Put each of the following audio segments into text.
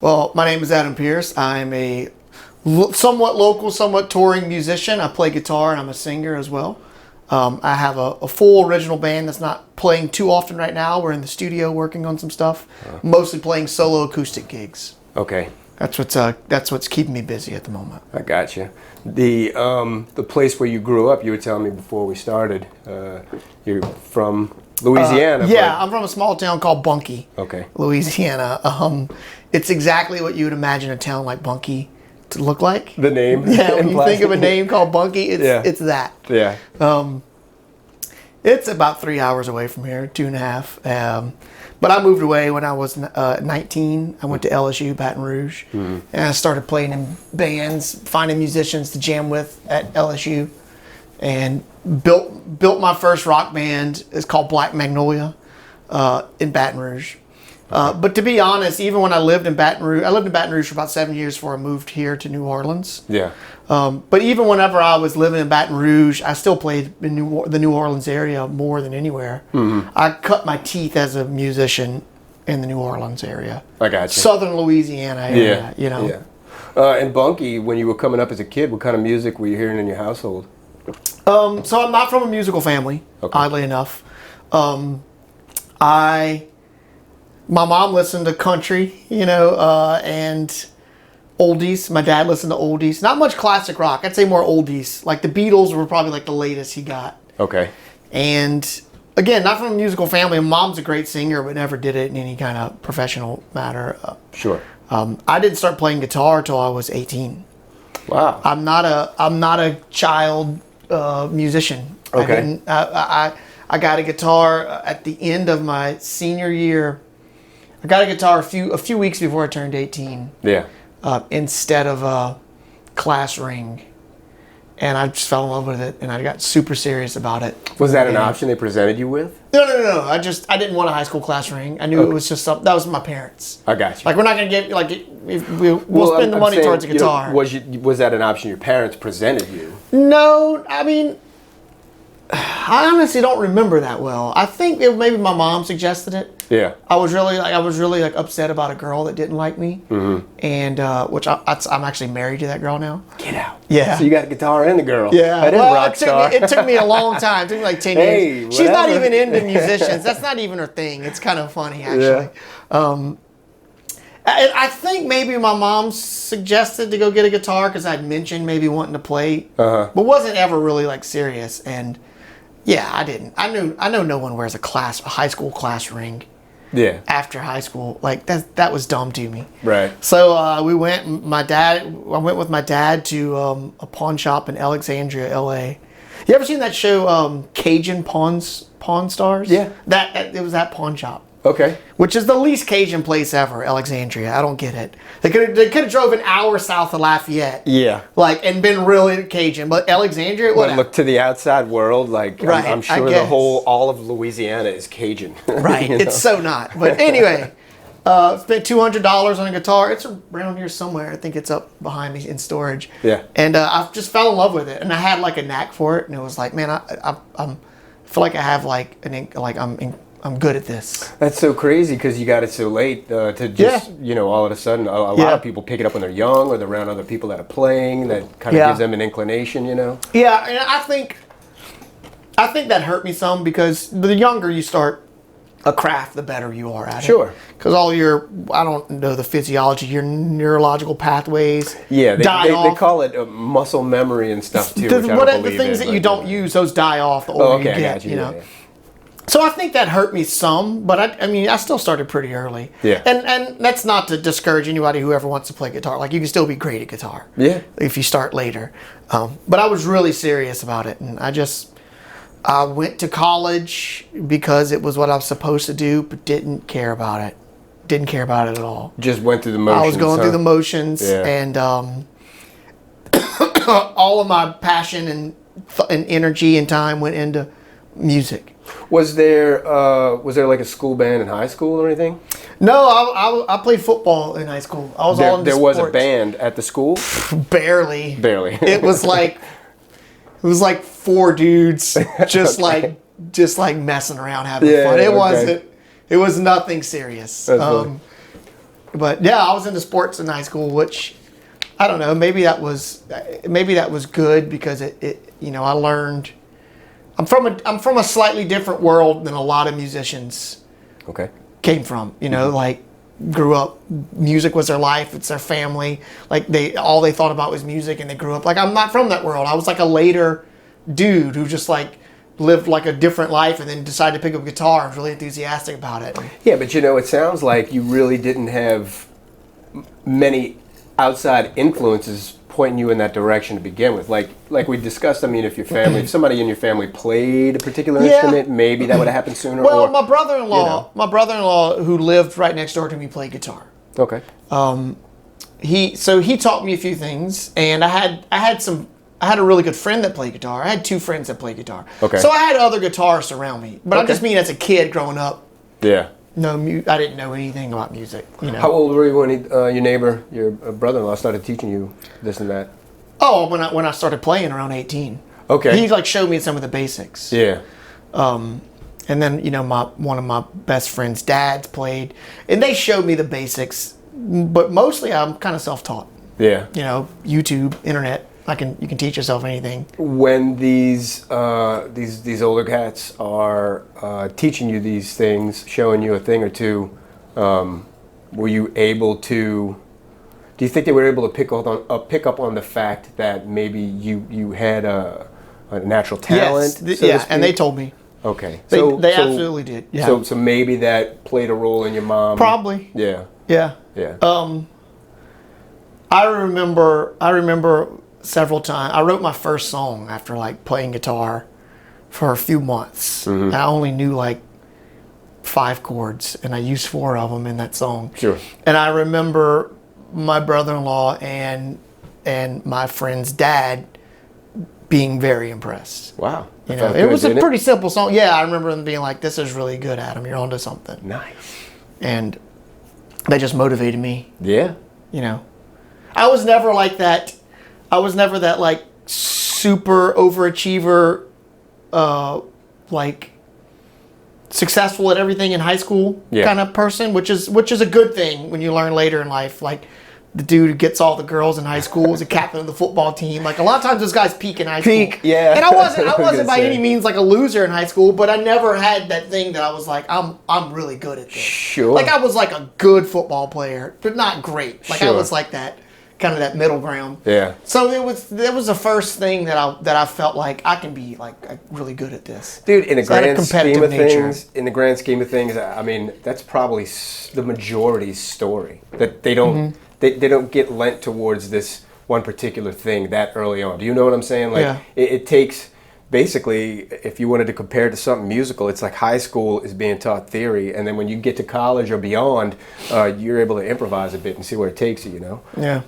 Well, my name is Adam Pearce. I'm a somewhat local, somewhat touring musician. I play guitar and I'm a singer as well. I have a full original band that's not playing too often right now. We're in the studio working on some stuff, mostly playing solo acoustic gigs. Okay. That's what's keeping me busy at the moment. I got you. The place where you grew up, you were telling me before we started, you're from Louisiana. I'm from a small town called Bunkie, Okay. Louisiana. It's exactly what you would imagine a town like Bunkie to look like. The name? Yeah, when you think of a name called Bunkie, it's that. Yeah. It's about 3 hours away from here, 2.5. But I moved away when I was 19. I went to LSU, Baton Rouge, and I started playing in bands, finding musicians to jam with at LSU, and built my first rock band. It's called Black Magnolia in Baton Rouge. But to be honest, even when I lived in Baton Rouge for about 7 years before I moved here to New Orleans. Yeah. But even whenever I was living in Baton Rouge, I still played in the New Orleans area more than anywhere. Mm-hmm. I cut my teeth as a musician in the New Orleans area. I got you. Southern Louisiana area, you know. Yeah. And Bunkie, when you were coming up as a kid, what kind of music were you hearing in your household? So I'm not from a musical family, oddly enough. My mom listened to country, and oldies. My dad listened to oldies. Not much classic rock. I'd say more oldies. Like the Beatles were probably like the latest he got. Okay. And again, not from a musical family. Mom's a great singer, but never did it in any kind of professional matter. Sure. I didn't start playing guitar till I was 18. Wow. I'm not a child musician. Okay. I got a guitar at the end of my senior year. I got a guitar a few weeks before I turned 18. Yeah. Instead of a class ring. And I just fell in love with it, and I got super serious about it. Was that an option they presented you with? No. I didn't want a high school class ring. I knew it was just something. That was my parents. I got you. Like, we're not going to get, we'll spend the money towards a guitar. Was that an option your parents presented you? No, I mean, I honestly don't remember that well. I think maybe my mom suggested it. Yeah. I was really upset about a girl that didn't like me, and which I'm actually married to that girl now. Get out. Yeah. So you got a guitar and a girl. Yeah. That is rock star. It took me a long time. It took me like 10 years. She's not even into musicians. That's not even her thing. It's kind of funny, actually. Yeah. I think maybe my mom suggested to go get a guitar because I'd mentioned maybe wanting to play, but wasn't ever really like serious. And yeah, I didn't. I know no one wears a high school class ring. Yeah. After high school, like that was dumb to me. Right. So I went with my dad to a pawn shop in Alexandria, LA. You ever seen that show Cajun Pawn Stars? Yeah. It was that pawn shop. Okay. Which is the least Cajun place ever, Alexandria. I don't get it. They could have drove an hour south of Lafayette. Yeah. And been really Cajun, but Alexandria. Well, look to the outside world, right, I'm sure all of Louisiana is Cajun. Right. It's so not. But anyway, spent $200 on a guitar. It's around here somewhere. I think it's up behind me in storage. Yeah. And I just fell in love with it, and I had like a knack for it, and it was like, man, I feel like I have I'm good at this. That's so crazy because you got it so late to just, all of a sudden, a lot of people pick it up when they're young or they're around other people that are playing. That kind of gives them an inclination, Yeah, and I think that hurt me some because the younger you start a craft, the better you are at it. Sure. Because all I don't know the physiology, your neurological pathways they off. They call it muscle memory and stuff too. The things that you don't use, those die off the older you get. I got you. Yeah. So I think that hurt me some, but I still started pretty early. Yeah. And that's not to discourage anybody who ever wants to play guitar. Like, you can still be great at guitar. Yeah. If you start later. But I was really serious about it, and I went to college because it was what I was supposed to do, but didn't care about it. Didn't care about it at all. Just went through the motions. I was going through the motions, and all of my passion and energy and time went into music. Was there like a school band in high school or anything? No, I played football in high school. I was all into sports. There was a band at the school? Barely. It was like 4 dudes just like messing around having fun. It was nothing serious. But yeah, I was into sports in high school, which I don't know. Maybe that was good because it I learned. I'm from a slightly different world than a lot of musicians. Okay. Came from, like grew up. Music was their life. It's their family. Like all they thought about was music, and they grew up. Like I'm not from that world. I was like a later dude who just like lived like a different life and then decided to pick up a guitar and was really enthusiastic about it. Yeah, but it sounds like you really didn't have many outside influences pointing you in that direction to begin with. Like we discussed, I mean, if somebody in your family played a particular instrument, maybe that would have happened sooner. Well, my brother-in-law who lived right next door to me played guitar. Okay. He taught me a few things, and I had a really good friend that played guitar. I had 2 friends that played guitar. Okay. So I had other guitarists around me. But I just mean as a kid growing up. Yeah. No, I didn't know anything about music. How old were you when your brother-in-law started teaching you this and that? Oh, when I started playing around 18. Okay. He like showed me some of the basics. Yeah. And then one of my best friend's dads played, and they showed me the basics. But mostly I'm kind of self-taught. Yeah. YouTube, internet. You can teach yourself anything. When these older cats are teaching you these things, showing you a thing or two, were you able to? Do you think they were able to pick up on the fact that maybe you had a natural talent? Yes, and they told me. Okay, they absolutely did. Yeah. So maybe that played a role in your mom. Probably. Yeah. Yeah. Yeah. I remember several times. I wrote my first song after like playing guitar for a few months. Mm-hmm. I only knew like 5 chords, and I used 4 of them in that song. Sure. And I remember my brother-in-law and my friend's dad being very impressed. Wow. It was a pretty simple song. Yeah, I remember them being like, "This is really good, Adam. You're onto something." Nice. And that just motivated me. Yeah. I was never like that. I was never that like super overachiever, like successful at everything in high school kind of person, which is a good thing when you learn later in life. Like the dude who gets all the girls in high school is a captain of the football team. Like a lot of times those guys peak in high school. Yeah. And I wasn't by any means like a loser in high school, but I never had that thing that I was like, I'm really good at this. Sure. Like I was like a good football player, but not great. Like I was like that. Kind of that middle ground. Yeah. So it was the first thing that I felt like I can be like really good at this. Dude, in the grand scheme of things, I mean, that's probably the majority's story. That they don't they don't get lent towards this one particular thing that early on. Do you know what I'm saying? Like it takes basically, if you wanted to compare it to something musical, it's like high school is being taught theory, and then when you get to college or beyond, you're able to improvise a bit and see where it takes you. Yeah.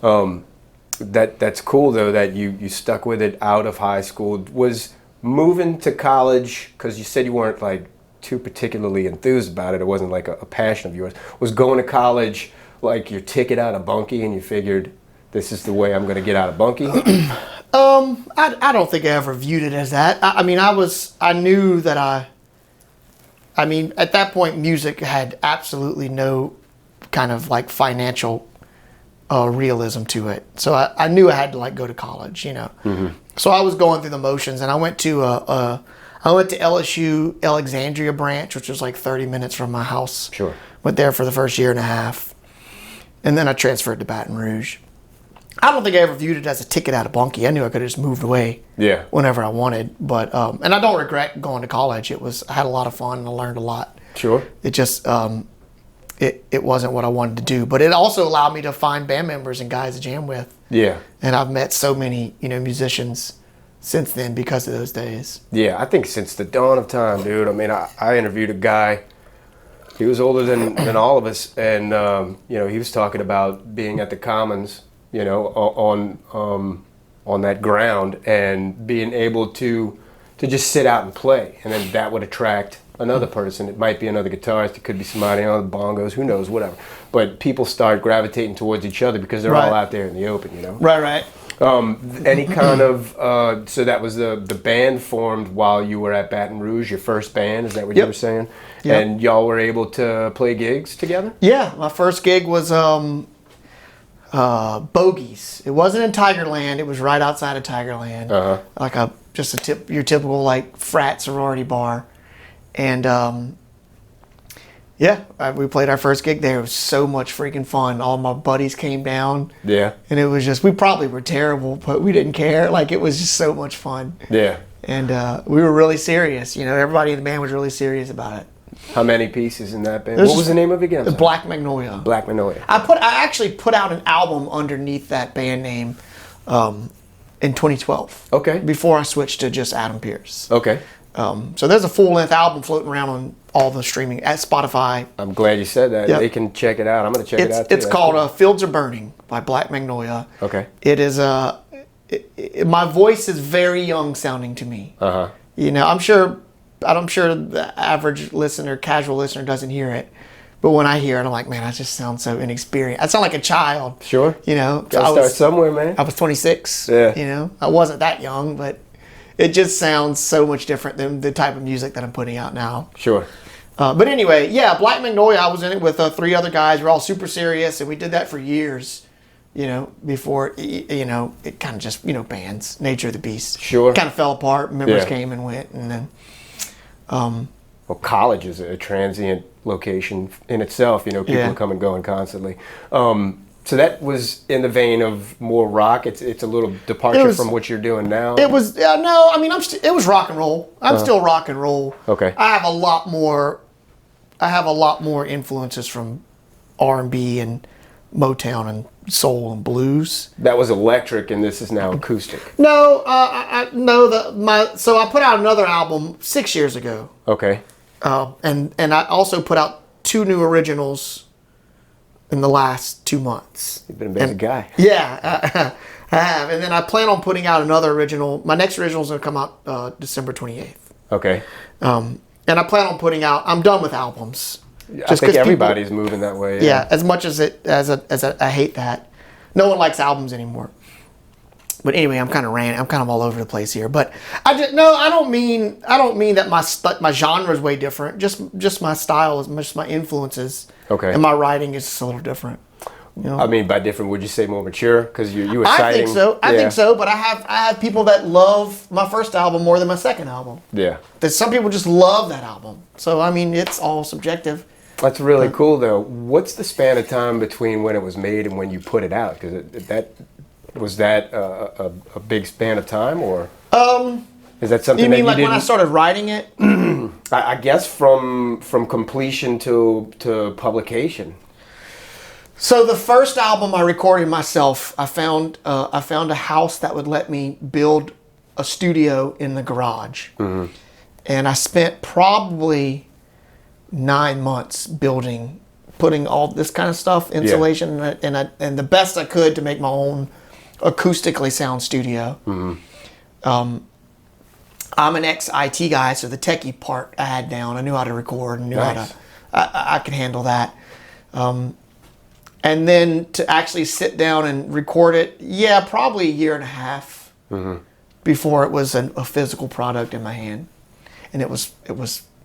That's cool though that you stuck with it out of high school. Was moving to college, because you said you weren't like too particularly enthused about it. It wasn't like a passion of yours. Was going to college like your ticket out of Bunkie, and you figured this is the way I'm going to get out of Bunkie? I don't think I ever viewed it as that. I mean, I knew that I mean, at that point, music had absolutely no kind of like financial realism to it. So I knew I had to like go to college, Mm-hmm. So I was going through the motions, and I went to LSU Alexandria branch, which was like 30 minutes from my house. Sure. Went there for the first year and a half, and then I transferred to Baton Rouge. I don't think I ever viewed it as a ticket out of Bunkie. I knew I could have just moved away whenever I wanted. But and I don't regret going to college. I had a lot of fun and I learned a lot. Sure. It just it wasn't what I wanted to do. But it also allowed me to find band members and guys to jam with. Yeah. And I've met so many, musicians since then because of those days. Yeah, I think since the dawn of time, dude. I mean, I interviewed a guy. He was older than all of us, and he was talking about being at the Commons, on that ground, and being able to just sit out and play, and then that would attract another person. It might be another guitarist, it could be somebody on the bongos, who knows, whatever. But people start gravitating towards each other because they're all out there in the open, Right. Any kind of so that was the band formed while you were at Baton Rouge, your first band, is that what you were saying? Yep. And y'all were able to play gigs together? Yeah, my first gig was Bogies. It wasn't in Tigerland, it was right outside of Tigerland. Like your typical like frat sorority bar. And we played our first gig there. It was so much freaking fun. All my buddies came down. Yeah. And it was just, we probably were terrible, but we didn't care. Like, it was just so much fun. Yeah. And we were really serious. You know, everybody in the band was really serious about it. How many pieces in that band? What was the name of it again? Black Magnolia. Black Magnolia. I actually put out an album underneath that band name in 2012. Okay. Before I switched to just Adam Pearce. Okay. So there's a full-length album floating around on all the streaming at Spotify. I'm glad you said that. Yep. They can check it out. I'm going to check it out too. It's called Fields Are Burning by Black Magnolia. Okay. It is my voice is very young sounding to me. You know, I'm sure the average listener, casual listener doesn't hear it. But when I hear it, I'm like, man, I just sound so inexperienced. I sound like a child. Sure. You know. Gotta start somewhere, man. I was 26. Yeah. You know, I wasn't that young, but it just sounds so much different than the type of music that I'm putting out now. Sure. But anyway, yeah, Black Magnolia, I was in it with 3 other guys. We're all super serious, and we did that for years, you know, before, you know, it kind of just, you know, bands, nature of the beast. Sure. Kind of fell apart. Members came and went, and then... well, college is a transient location in itself. You know, people come and go constantly. So that was in the vein of more rock. It's a little departure from what you're doing now. It was no. I mean, it was rock and roll. I'm still rock and roll. Okay. I have a lot more influences from R&B and Motown and soul and blues. That was electric, and this is now acoustic. No, so I put out another album 6 years ago. Okay. And I also put out 2 new originals in the last 2 months. You've been a busy guy. Yeah, I have. And then I plan on putting out another original. My next original is going to come out December 28th. Okay. And I plan on putting out, I'm done with albums. I think everybody's moving that way. Yeah, as much as I hate that. No one likes albums anymore. But anyway, I'm kind of all over the place here. But I don't mean that my genre is way different. Just my style, just my influences. Okay. And my writing is just a little different. You know? I mean, by different, would you say more mature? Because you were citing... I think so. But I have people that love my first album more than my second album. Yeah. That some people just love that album. So I mean, it's all subjective. That's really cool, though. What's the span of time between when it was made and when you put it out? Because was that a big span of time, or is that something you mean that you when I started writing it? I guess from completion to publication. So the first album I recorded myself, I found a house that would let me build a studio in the garage, and I spent probably 9 months putting all this kind of stuff, insulation, and the best I could to make my own acoustically sound studio. I'm an ex-IT guy, so the techie part I had down. I knew how to record and knew how to. I could handle that. And then to actually sit down and record it, probably a year and a half before it was a physical product in my hand, and it was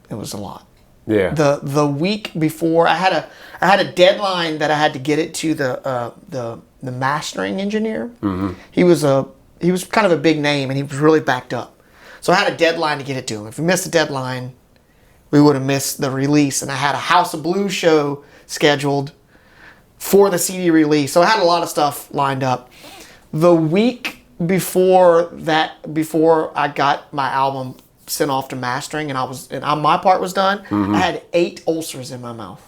a lot. Yeah. The week before, I had a deadline that I had to get it to the mastering engineer. He was kind of a big name, and he was really backed up. So I had a deadline to get it to him. If we missed the deadline, we would have missed the release. And I had a House of Blues show scheduled for the CD release. So I had a lot of stuff lined up. The week before I got my album sent off to mastering and my part was done, I had 8 ulcers in my mouth.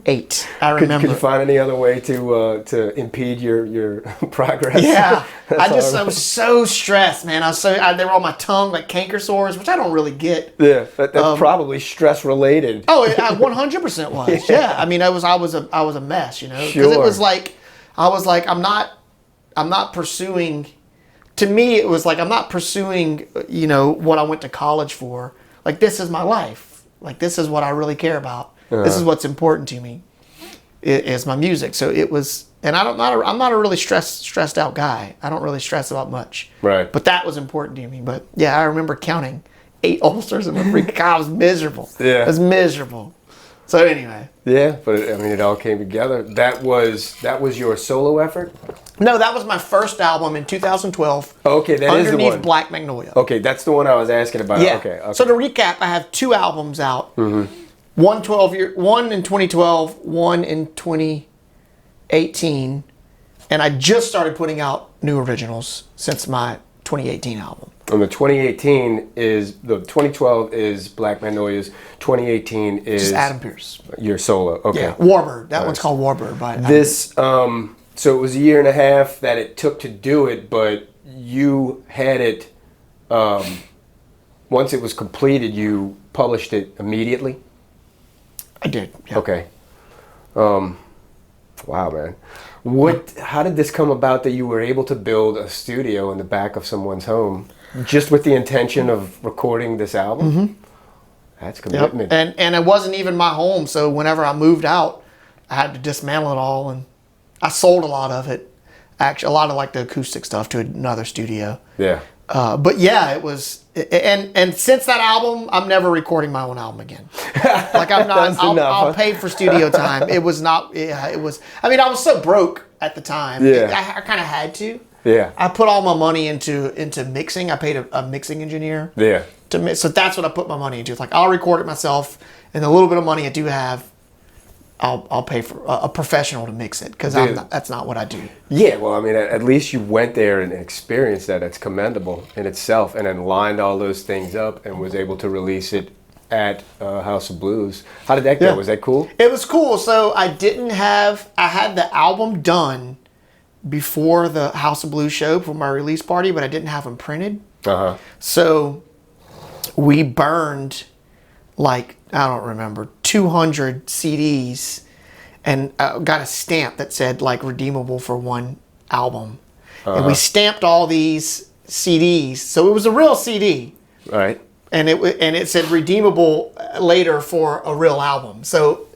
8. I remember. Could you find any other way to impede your progress? Yeah. I was so stressed, man. They were on my tongue like canker sores, which I don't really get. Yeah, that's probably stress related. Oh, it 100% was. Yeah. I mean, I was a mess, you know, because Sure. it was like I was like I'm not pursuing. To me, it was like I'm not pursuing, you know, what I went to college for. Like, this is my life. Like, this is what I really care about. This is what's important to me, is my music. So it was And I'm not a really stressed out guy. I don't really stress about much. Right. But that was important to me. But yeah, I remember counting 8 ulcers in my freaking car. I was miserable. Yeah. I was miserable. So anyway. Yeah, but I mean, it all came together. That was your solo effort? No, that was my first album in 2012. Okay, that is the one. Underneath Black Magnolia. Okay, that's the one I was asking about. Yeah. Okay. So to recap, I have 2 albums out. Mm-hmm. One in 2012, one in 2018, and I just started putting out new originals since my 2018 album. And the 2012 is Black Magnolias. 2018 is Just Adam Pearce. Your solo. Okay. Yeah, Warbird. That one's called Warbird. By this. So it was a year and a half that it took to do it, but you had it. Once it was completed, you published it immediately. I did. Yeah. Okay. Wow, man. How did this come about that you were able to build a studio in the back of someone's home just with the intention of recording this album? Mm-hmm. That's commitment. Yep. And it wasn't even my home, so whenever I moved out, I had to dismantle it all, and I sold a lot of it. Actually, a lot of like the acoustic stuff to another studio. Yeah. But yeah, it was, and since that album, I'm never recording my own album again. Like I'm not, I'll pay for studio time. It was not, yeah, it was, I mean, I was so broke at the time. Yeah. I kind of had to. Yeah. I put all my money into mixing. I paid a mixing engineer. Yeah. So that's what I put my money into. It's like, I'll record it myself, and the little bit of money I do have, I'll pay for a professional to mix it, because that's not what I do. Yeah, well, I mean, at least you went there and experienced that. It's commendable in itself, and then lined all those things up and was able to release it at House of Blues. How did that go? Yeah. Was that cool? It was cool. So I had the album done before the House of Blues show for my release party, but I didn't have them printed. Uh-huh. So we burned, like, I don't remember, 200 CDs, and got a stamp that said like redeemable for one album. Uh-huh. And we stamped all these CDs, so it was a real CD. Right. And it said redeemable later for a real album. So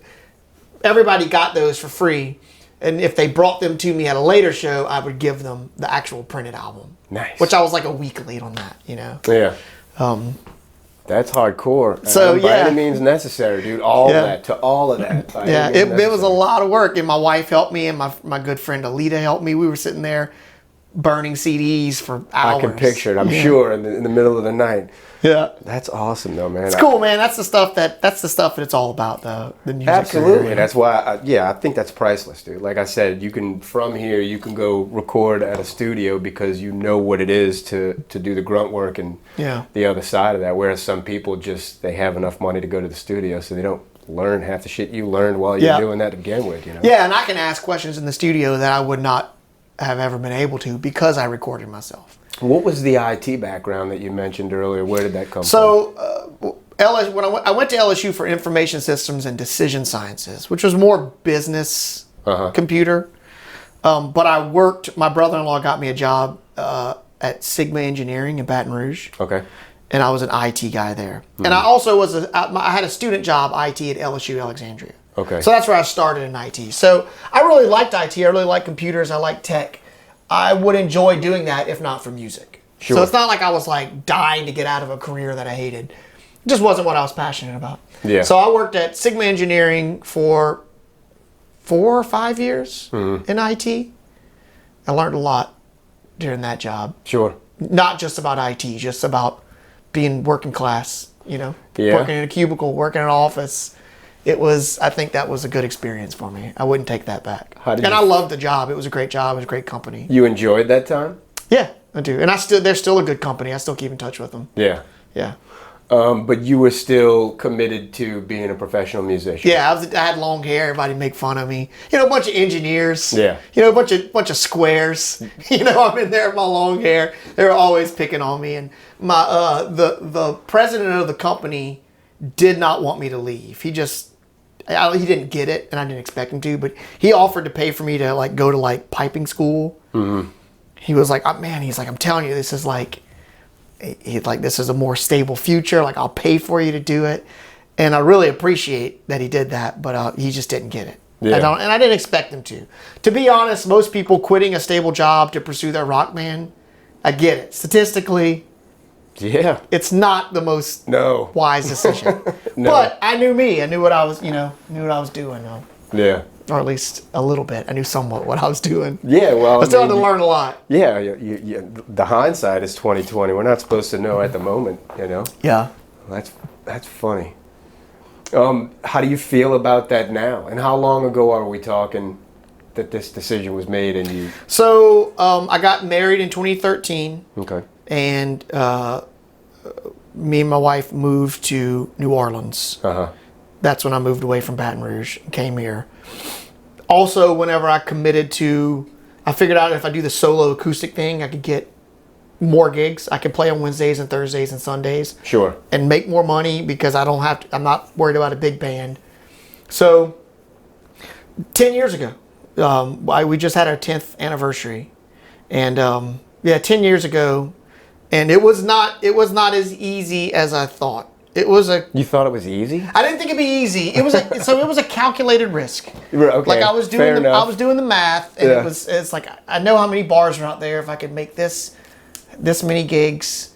everybody got those for free, and if they brought them to me at a later show, I would give them the actual printed album. Nice. Which I was like a week late on that, you know. Yeah. That's hardcore. So by any means necessary, dude. All of that. Yeah, it was a lot of work, and my wife helped me, and my good friend Alita helped me. We were sitting there burning CDs for hours. I can picture it. I'm sure in the middle of the night. Yeah, that's awesome, though, man. It's cool, man. That's the stuff that it's all about, though. The music. Absolutely. Career, that's why. I think that's priceless, dude. Like I said, you can go record at a studio because you know what it is to do the grunt work and the other side of that. Whereas some people they have enough money to go to the studio, so they don't learn half the shit you learned while you're doing that to begin with. You know. Yeah, and I can ask questions in the studio that I would not have ever been able to because I recorded myself. What was the IT background that you mentioned earlier? Where did that come from? So, when I went to LSU for Information Systems and Decision Sciences, which was more business computer. But I worked. My brother-in-law got me a job at Sigma Engineering in Baton Rouge. Okay. And I was an IT guy there. Mm-hmm. And I also I had a student job IT at LSU Alexandria. Okay. So that's where I started in IT. So I really liked IT. I really liked computers. I liked tech. I would enjoy doing that if not for music. Sure. So it's not like I was like dying to get out of a career that I hated. It just wasn't what I was passionate about. Yeah. So I worked at Sigma Engineering for 4 or 5 years in IT. I learned a lot during that job. Sure. Not just about IT, just about being working class, you know, working in a cubicle, working in an office. I think that was a good experience for me. I wouldn't take that back. I loved the job. It was a great job. It was a great company. You enjoyed that time? Yeah, I do. And they're still a good company. I still keep in touch with them. Yeah. Yeah. But you were still committed to being a professional musician. Yeah, I had long hair. Everybody make fun of me. You know, a bunch of engineers. Yeah. You know, a bunch of squares. You know, I'm in there with my long hair. They were always picking on me. And my the president of the company did not want me to leave. He didn't get it, and I didn't expect him to. But he offered to pay for me to like go to like piping school. Mm-hmm. He was like, oh, man, he's like, I'm telling you, this is like. He's like, this is a more stable future. Like, I'll pay for you to do it. And I really appreciate that he did that, but he just didn't get it. Yeah. And I didn't expect them to. To be honest, most people quitting a stable job to pursue their rock band, I get it. Statistically, yeah, it's not the most wise decision. No. But I knew me. I knew what I was, doing. Yeah. Or at least a little bit. I knew somewhat what I was doing. Yeah, well, I still had to learn a lot. Yeah, the hindsight is 20/20. We're not supposed to know at the moment, Yeah. That's funny. How do you feel about that now? And how long ago are we talking that this decision was made and you? So I got married in 2013. Okay. And me and my wife moved to New Orleans. Uh-huh. That's when I moved away from Baton Rouge and came here. Also, whenever I figured out if I do the solo acoustic thing, I could get more gigs. I could play on Wednesdays and Thursdays and Sundays. Sure. And make more money because I'm not worried about a big band. So 10 years ago, we just had our 10th anniversary. And 10 years ago, and it was not as easy as I thought. You thought it was easy? I didn't think it'd be easy. It was a calculated risk. Okay. Like I was doing the math, and it's like I know how many bars are out there. If I could make this many gigs,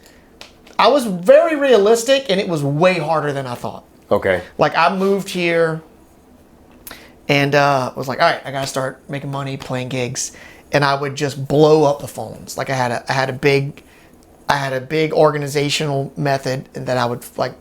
I was very realistic, and it was way harder than I thought. Okay. Like I moved here, and was like, all right, I gotta start making money playing gigs, and I would just blow up the phones. Like I had a big organizational method, and that I would like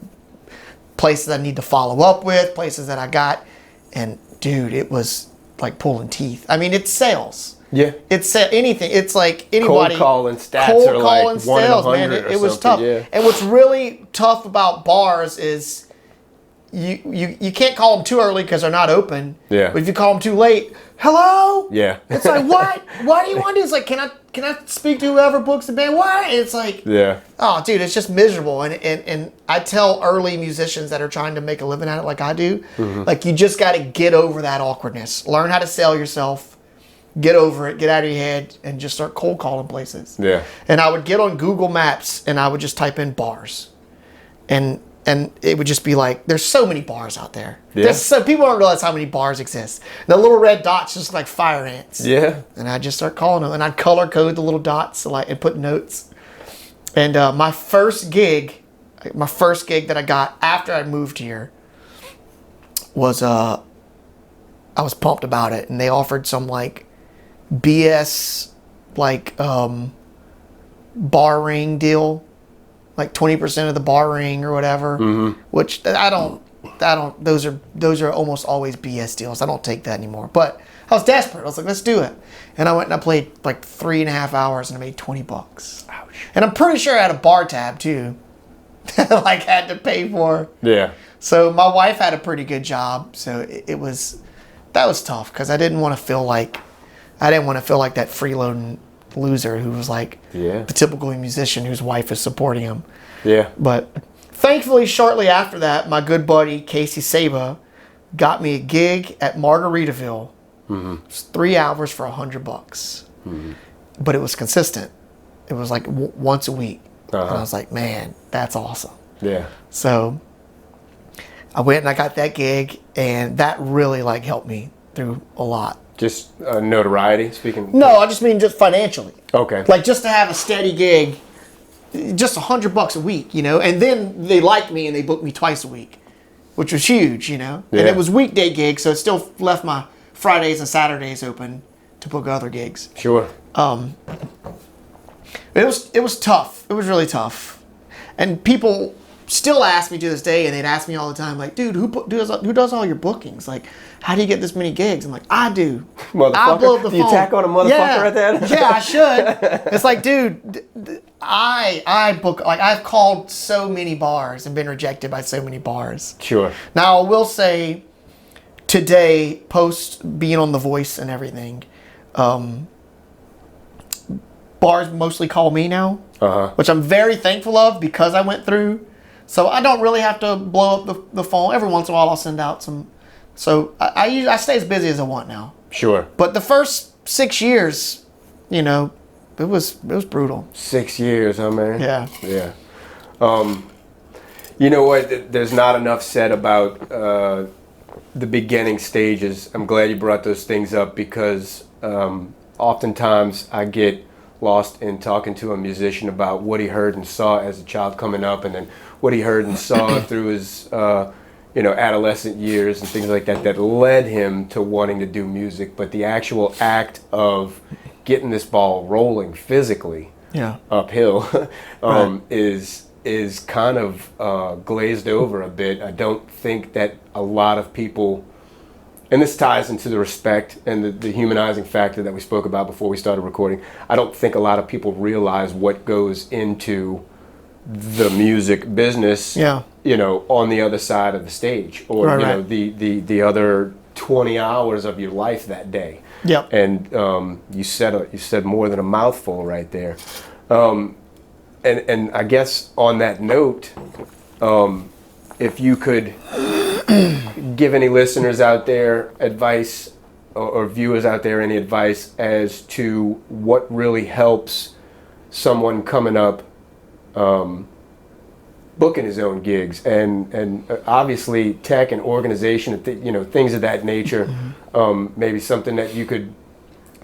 places I need to follow up with, places that I got, and dude, it was like pulling teeth. I mean, it's sales. Yeah. It's anything. It's like anybody. Cold calling stats are like 1 in 100 man. It was something, tough. yeah. And what's really tough about bars is you can't call them too early because they're not open. Yeah. But if you call them too late, hello. Yeah. It's like, what? Why do you want to do this? Like, can I speak to whoever books the band? Why? And it's like, oh, dude, it's just miserable. And I tell early musicians that are trying to make a living at it like I do, like you just got to get over that awkwardness. Learn how to sell yourself. Get over it. Get out of your head and just start cold calling places. Yeah. And I would get on Google Maps and I would just type in bars, and it would just be like, there's so many bars out there. Yeah. People don't realize how many bars exist. The little red dots just like fire ants. Yeah. And I'd just start calling them, and I'd color code the little dots and put notes. And my first gig that I got after I moved here was I was pumped about it, and they offered some like BS like bar ring deal. Like 20% of the bar ring or whatever, which I don't. Those are almost always BS deals. I don't take that anymore. But I was desperate. I was like, let's do it. And I went and I played like 3.5 hours and I made $20. Ouch. And I'm pretty sure I had a bar tab too, that I like had to pay for. Yeah. So my wife had a pretty good job. So that was tough because I didn't want to feel like that freeloading loser who was like the typical musician whose wife is supporting him. Yeah. But thankfully, shortly after that, my good buddy Casey Saba got me a gig at Margaritaville. It was 3 hours for $100. But it was consistent. It was like once a week. And I was like, man, that's awesome. Yeah. So I went and I got that gig, and that really like helped me through a lot. Just notoriety, speaking? No, I just mean just financially. Okay. Like just to have a steady gig, just $100 a week, and then they liked me and they booked me twice a week, which was huge, Yeah. And it was weekday gigs, so it still left my Fridays and Saturdays open to book other gigs. Sure. It was tough. It was really tough. And people still ask me to this day, and they'd ask me all the time, like, dude, who does all your bookings? Like, how do you get this many gigs? I'm like, I do. Motherfucker. I blow up the phone. You tack on a motherfucker at that? Yeah, I should. It's like, dude, I book, like, I've called so many bars and been rejected by so many bars. Sure. Now, I will say, today, post being on The Voice and everything, bars mostly call me now, which I'm very thankful of because I went through. So I don't really have to blow up the phone. Every once in a while, I'll send out some. So I stay as busy as I want now. Sure. But the first 6 years, it was brutal. 6 years, huh, man? Yeah. Yeah. You know what? There's not enough said about the beginning stages, I'm glad you brought those things up, because oftentimes I get lost in talking to a musician about what he heard and saw as a child coming up, and then what he heard and saw through his adolescent years and things like that led him to wanting to do music. But the actual act of getting this ball rolling physically uphill is kind of glazed over a bit. I don't think that a lot of people, and this ties into the respect and the humanizing factor that we spoke about before we started recording, I don't think a lot of people realize what goes into the music business, on the other side of the stage, or the other 20 hours of your life that day. Yep. And you said more than a mouthful right there. And I guess on that note, if you could give any listeners out there advice, or viewers out there any advice as to what really helps someone coming up booking his own gigs, and obviously tech and organization, things of that nature, maybe something that you could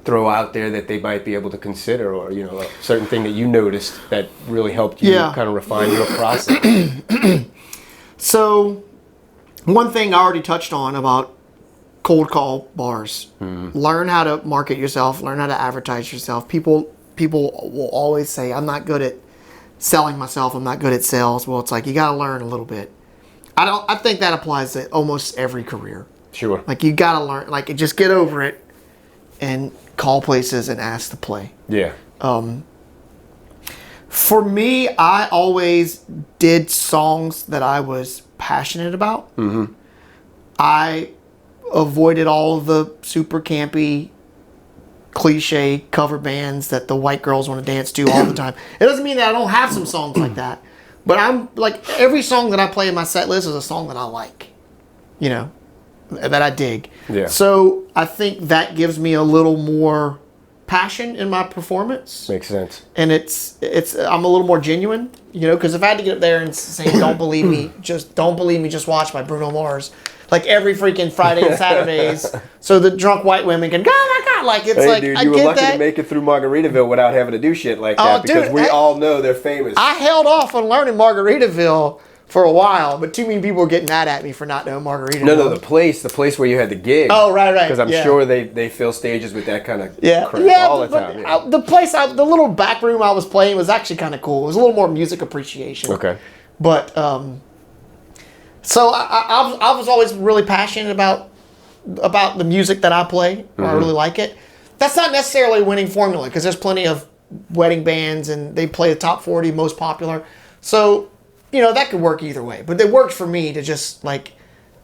throw out there that they might be able to consider, or a certain thing that you noticed that really helped you kind of refine your process. So one thing I already touched on about cold call bars. Learn how to market yourself, learn how to advertise yourself. People will always say, I'm not good at selling myself, I'm not good at sales. Well, it's like, you got to learn a little bit. I think that applies to almost every career. Sure. Like, you got to learn, like, just get over it and call places and ask to play. Yeah. For me, I always did songs that I was passionate about. I avoided all of the super campy, cliche cover bands that the white girls want to dance to all the time. It doesn't mean that I don't have some songs like that, but I'm like, every song that I play in my set list is a song that I like, that I dig. Yeah. So I think that gives me a little more passion in my performance. Makes sense. And it's I'm a little more genuine, because if I had to get up there and say, don't believe me, just watch by Bruno Mars, like every freaking Friday and Saturdays, so the drunk white women can go, oh my God, like, it's like, dude, I you were get lucky that. to make it through Margaritaville without having to do shit like that, because we all know they're famous. I held off on learning Margaritaville for a while, but too many people were getting mad at me for not knowing Margaritaville. No, the place where you had the gig. Oh, right. Because I'm sure they fill stages with that kind of crap all the time. The little back room I was playing was actually kind of cool. It was a little more music appreciation. Okay. But so I was always really passionate about the music that I play. I really like it. That's not necessarily a winning formula, because there's plenty of wedding bands and they play the top 40 most popular. So that could work either way. But it worked for me to just, like,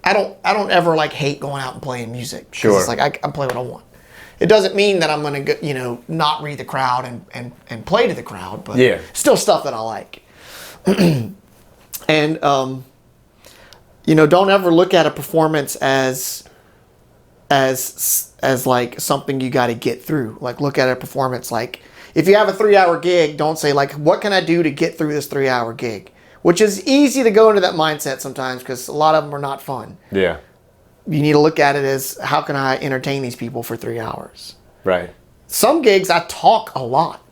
I don't ever like hate going out and playing music. Sure. It's like I play what I want. It doesn't mean that I'm going to not read the crowd and play to the crowd, but still stuff that I like. And don't ever look at a performance as like something you got to get through. Like, look at a performance like, if you have a 3-hour gig, don't say, like, what can I do to get through this 3-hour gig? Which is easy to go into that mindset sometimes, because a lot of them are not fun. Yeah. You need to look at it as, how can I entertain these people for 3 hours? Right. Some gigs I talk a lot.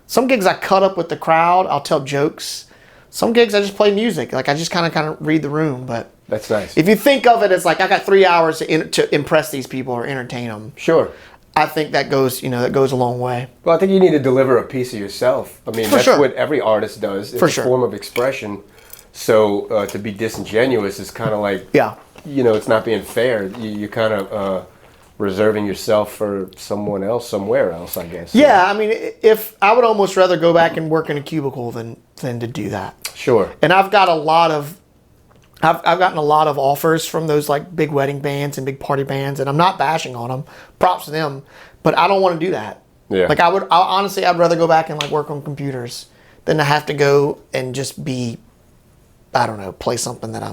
Some gigs I cut up with the crowd. I'll tell jokes. Some gigs I just play music. Like, I just kind of read the room. But that's nice. If you think of it as like, I got 3 hours to impress these people or entertain them. Sure. I think that goes a long way. Well, I think you need to deliver a piece of yourself. I mean, that's what every artist does. It's a form of expression. So to be disingenuous is kind of like, it's not being fair. You're kind of reserving yourself for someone else, somewhere else, I guess. Yeah, I mean, if I would almost rather go back and work in a cubicle than to do that. Sure. And I've gotten a lot of offers from those, like, big wedding bands and big party bands, and I'm not bashing on them. Props to them, but I don't want to do that. Yeah. Like, honestly, I'd rather go back and, like, work on computers than to have to go and just be, I don't know, play something that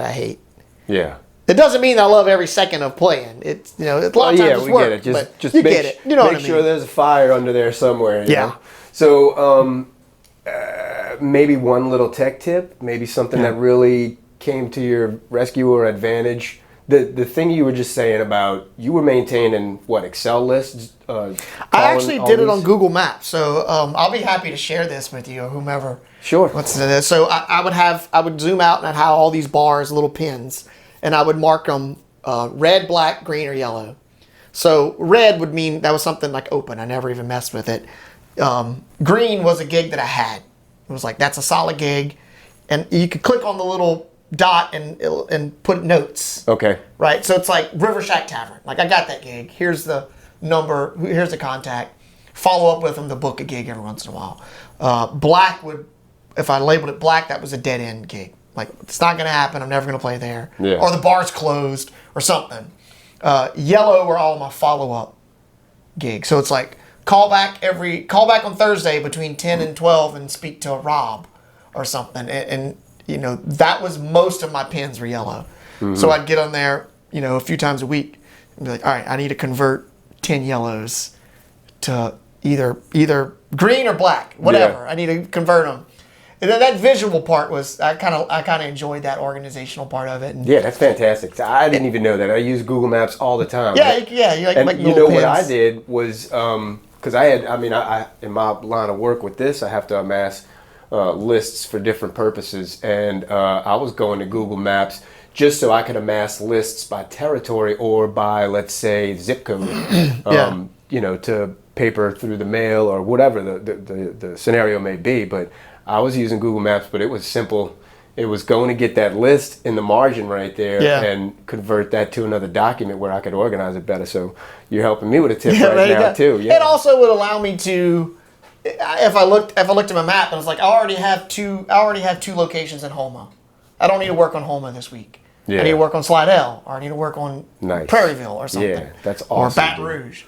I hate. Yeah. It doesn't mean I love every second of playing. It's a lot of times it's work. Get it. Just you get it. You know what I mean? Make sure there's a fire under there somewhere. You know? So maybe one little tech tip, maybe something that really came to your rescue or advantage The thing you were just saying about, you were maintaining what, Excel lists? I actually did it on Google Maps, so I'll be happy to share this with you or whomever. Sure. What's this? So I would zoom out and I'd have all these bars, little pins, and I would mark them red, black, green, or yellow. So red would mean that was something like open. I never even messed with it. Green was a gig that I had. It was like, that's a solid gig, and you could click on the little dot and put notes. Okay. Right. So it's like River Shack Tavern. Like, I got that gig. Here's the number. Here's the contact. Follow up with them to book a gig every once in a while. Black would, if I labeled it black, that was a dead end gig. Like, it's not going to happen. I'm never going to play there. Yeah. Or the bar's closed or something. Yellow were all my follow up gigs. So it's like, call back on Thursday between 10 and 12 and speak to Rob or something. And you know, that was most of my pins were yellow. Mm-hmm. So I'd get on there, you know, a few times a week and be like, all right, I need to convert 10 yellows to either green or black, whatever. Yeah. I need to convert them. And then that visual part was, I kind of enjoyed that organizational part of it. And yeah, that's fantastic. I didn't even know that. I use Google Maps all the time. Yeah, right? Yeah. You like you know pins. What I did was, because I in my line of work with this, I have to amass lists for different purposes, and I was going to Google Maps just so I could amass lists by territory or by, let's say, zip code. Yeah. You know, to paper through the mail or whatever the scenario may be. But I was using Google Maps, but it was simple. It was going to get that list in the margin right there and convert that to another document where I could organize it better. So you're helping me with a tip right now too. Yeah. It also would allow me to, if I looked at my map and I was like, I already have two locations in Houma. I don't need to work on Houma this week. Yeah. I need to work on Slidell, or I need to work on Prairieville or something. Yeah, that's awesome. Or Baton Rouge.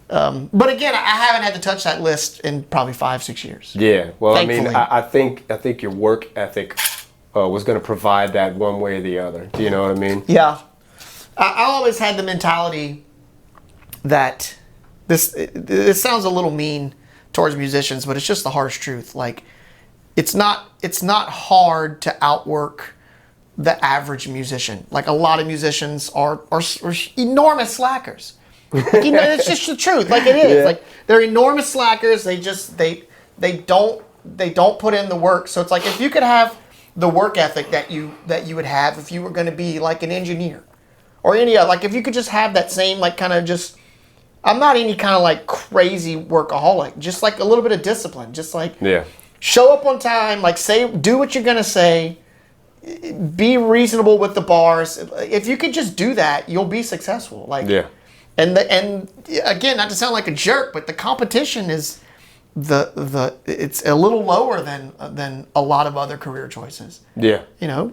But again, I haven't had to touch that list in probably 5-6 years. Yeah, well, Thankfully. I think your work ethic was going to provide that one way or the other. Do you know what I mean? Yeah, I always had the mentality that this sounds a little mean towards musicians, but it's just the harsh truth. Like, it's not hard to outwork the average musician. Like, a lot of musicians are enormous slackers. Like, you know, it's just the truth. Like, it is. Yeah. Like, they're enormous slackers. They don't put in the work. So it's like, if you could have the work ethic that you would have if you were going to be like an engineer or any other, like, if you could just have that same, like, kind of just, I'm not any kind of like crazy workaholic, just like a little bit of discipline, just like show up on time, like, do what you're going to say, be reasonable with the bars. If you could just do that, you'll be successful. Like, and again, not to sound like a jerk, but the competition is it's a little lower than a lot of other career choices. Yeah. You know,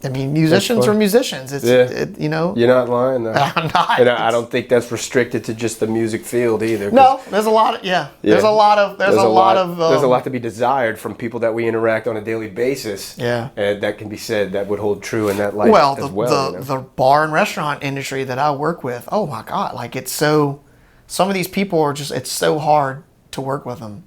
I mean, musicians are musicians. It's you know. You're not lying though. I'm not. And I don't think that's restricted to just the music field either. No, there's a lot of There's a lot to be desired from people that we interact on a daily basis. Yeah. And that can be said that would hold true in that life as well. The bar and restaurant industry that I work with, oh my God, like, it's so, some of these people are just, it's so hard to work with them.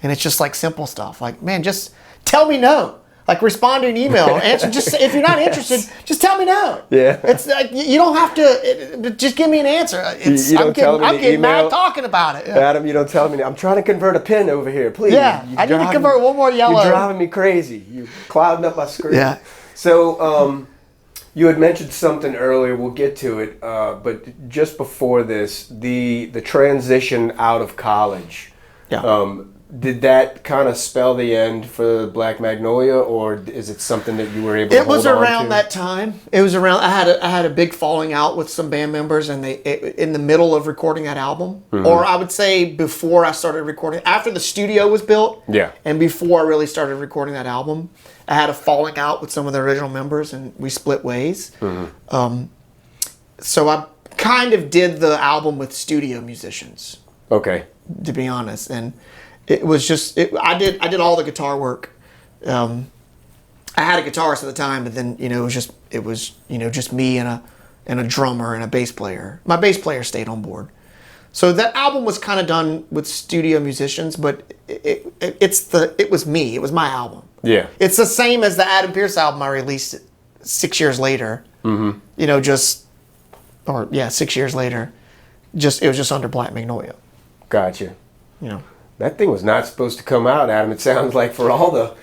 And it's just like simple stuff. Like, man, just tell me no. Like, respond to an email. Answer. Just if you're not interested, just tell me no. Yeah. It's like, you don't have to. Just give me an answer. I'm getting mad talking about it. Yeah. Adam, you don't tell me. I'm trying to convert a pin over here, please. Yeah. I need to convert one more yellow. You're driving me crazy. You're clouding up my screen. Yeah. So, you had mentioned something earlier. We'll get to it. But just before this, the transition out of college. Yeah. Did that kind of spell the end for Black Magnolia, or is it something that you were able to hold on to? It was around that time. It was around. I had a big falling out with some band members, and in the middle of recording that album, or I would say before I started recording, after the studio was built, and before I really started recording that album, I had a falling out with some of the original members, and we split ways. So I kind of did the album with studio musicians. Okay. To be honest, and it was just I did all the guitar work. I had a guitarist at the time, but then it was just me and a drummer and a bass player. My bass player stayed on board, so that album was kind of done with studio musicians. But it was me. It was my album. Yeah, it's the same as the Adam Pearce album I released 6 years later. Just 6 years later, it was just under Black Magnolia. Gotcha. You know. That thing was not supposed to come out, Adam. It sounds like for all the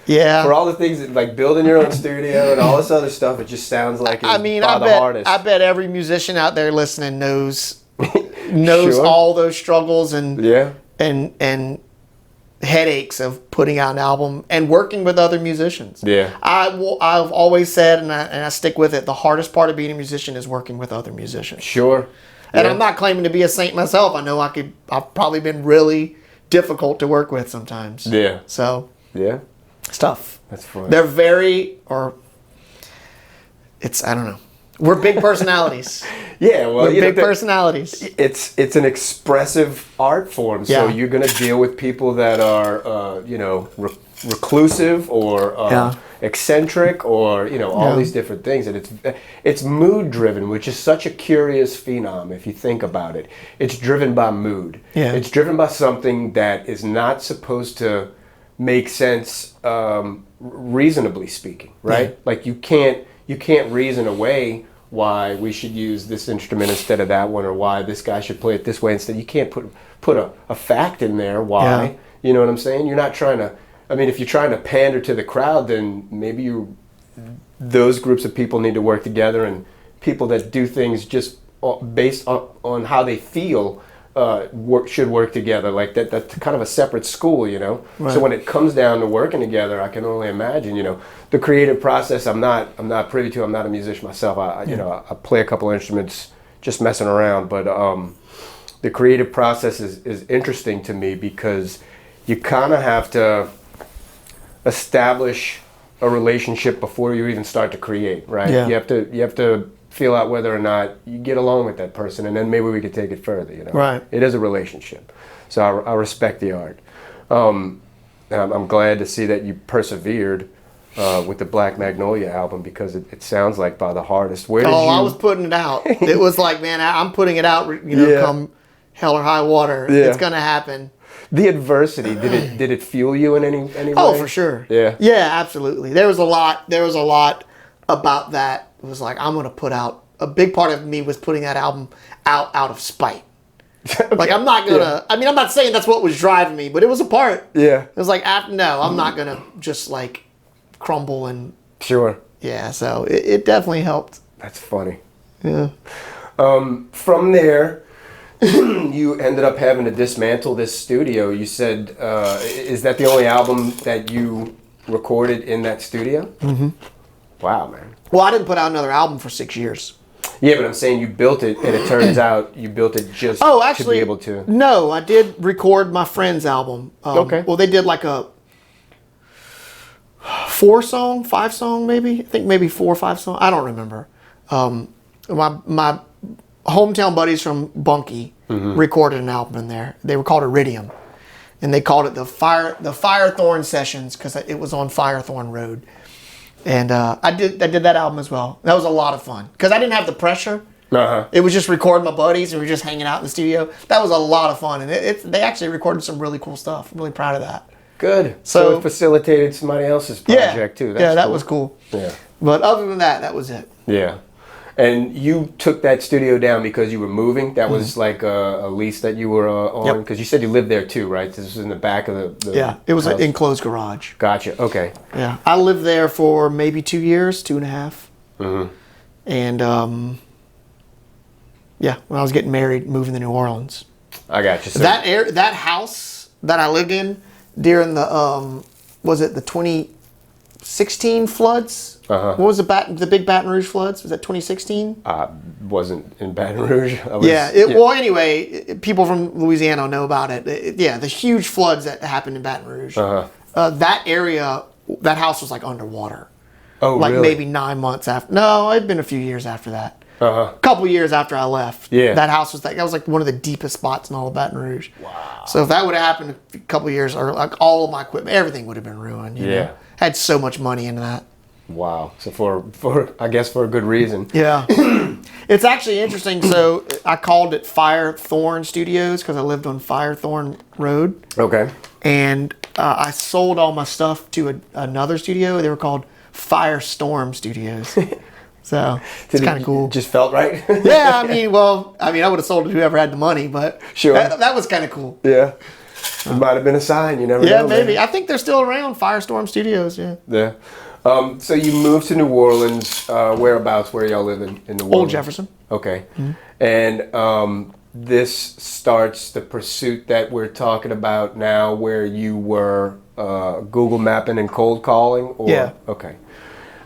things that, like building your own studio and all this other stuff, it just sounds like it's hardest. I bet every musician out there listening knows sure. all those struggles and headaches of putting out an album and working with other musicians. Yeah, I've always said, and I stick with it. The hardest part of being a musician is working with other musicians. Sure. And I'm not claiming to be a saint myself. I know I've probably been really difficult to work with sometimes. Yeah. So. Yeah. It's tough. That's funny. They're I don't know. We're big personalities. Yeah, well, we're big personalities. It's an expressive art form, so you're going to deal with people that are, reclusive or eccentric or all these different things, and it's mood driven, which is such a curious phenom if you think about it. It's driven by mood. Yeah. It's driven by something that is not supposed to make sense, reasonably speaking, right? Yeah. Like you can't reason away why we should use this instrument instead of that one, or why this guy should play it this way instead. You can't put a fact in there why. Yeah. You know what I'm saying? You're not trying to. I mean, if you're trying to pander to the crowd, then maybe those groups of people need to work together, and people that do things just based on how they feel should work together. Like that's kind of a separate school, Right. So when it comes down to working together, I can only imagine, the creative process. I'm not privy to. I'm not a musician myself. I play a couple instruments, just messing around. But the creative process is interesting to me because you kind of have to establish a relationship before you even start to create, right? Yeah. You have to feel out whether or not you get along with that person, and then maybe we could take it further, Right. It is a relationship. So I respect the art. And I'm glad to see that you persevered with the Black Magnolia album, because it sounds like by the hardest. I was putting it out. It was like, man, I'm putting it out, come hell or high water. Yeah. It's going to happen. The adversity, did it fuel you in any way? Oh, for sure. Yeah. Yeah, absolutely. There was a lot about that. It was like, I'm going to put out, a big part of me was putting that album out of spite. Like, I'm not going to, I'm not saying that's what was driving me, but it was a part. Yeah. It was like, I'm not going to just like crumble and. Sure. Yeah, so it definitely helped. That's funny. Yeah. From there, you ended up having to dismantle this studio. You said, is that the only album that you recorded in that studio? Mm-hmm. Wow, man. Well, I didn't put out another album for 6 years. Yeah, but I'm saying you built it, and it turns out you built it just to be able to. No, I did record my friend's album. Okay. Well, they did like a 5-song maybe. I think maybe 4 or 5 songs. I don't remember. My hometown buddies from Bunkie recorded an album in there. They were called Iridium, and they called it the Firethorn Sessions because it was on Firethorn Road. And I did that album as well. That was a lot of fun because I didn't have the pressure. Uh-huh. It was just recording my buddies, and we were just hanging out in the studio. That was a lot of fun, and they actually recorded some really cool stuff. I'm really proud of that. Good. So it facilitated somebody else's project too. That's that cool. was cool. Yeah. But other than that, that was it. Yeah. And you took that studio down because you were moving? That was like a lease that you were on? Because you said you lived there too, right? This was in the back of the Yeah, it was house. an enclosed garage. Gotcha, okay. Yeah, I lived there for maybe 2 years, 2.5. Mm-hmm. And, when I was getting married, moving to New Orleans. I got you. So That house that I lived in during the, was it the 2016 floods? Uh-huh. What was the big Baton Rouge floods? Was that 2016? Wasn't in Baton Rouge. Well, anyway, people from Louisiana know about it. The huge floods that happened in Baton Rouge. Uh-huh. That area, that house was like underwater. Oh, like really? maybe 9 months after. No, it'd been a few years after that. Uh-huh. A couple years after I left. Yeah. That house was that was like one of the deepest spots in all of Baton Rouge. Wow. So if that would have happened a couple years, or like all of my equipment, everything would have been ruined. You know? I had so much money into that. Wow. So for I guess for a good reason. Yeah. It's actually interesting. So I called it Firethorn Studios because I lived on Firethorn Road. Okay. And I sold all my stuff to another studio. They were called Firestorm Studios. So it's kind of cool. Just felt right. Yeah, I would have sold it to whoever had the money, but sure, that was kind of cool. Yeah, it might have been a sign. You never know. Yeah, maybe. Man. I think they're still around. Firestorm Studios. Yeah. Yeah. So you moved to New Orleans. Whereabouts? Where y'all live in New Orleans? Old Jefferson. Okay. And this starts the pursuit that we're talking about now, where you were Google mapping and cold calling. Or, yeah. Okay.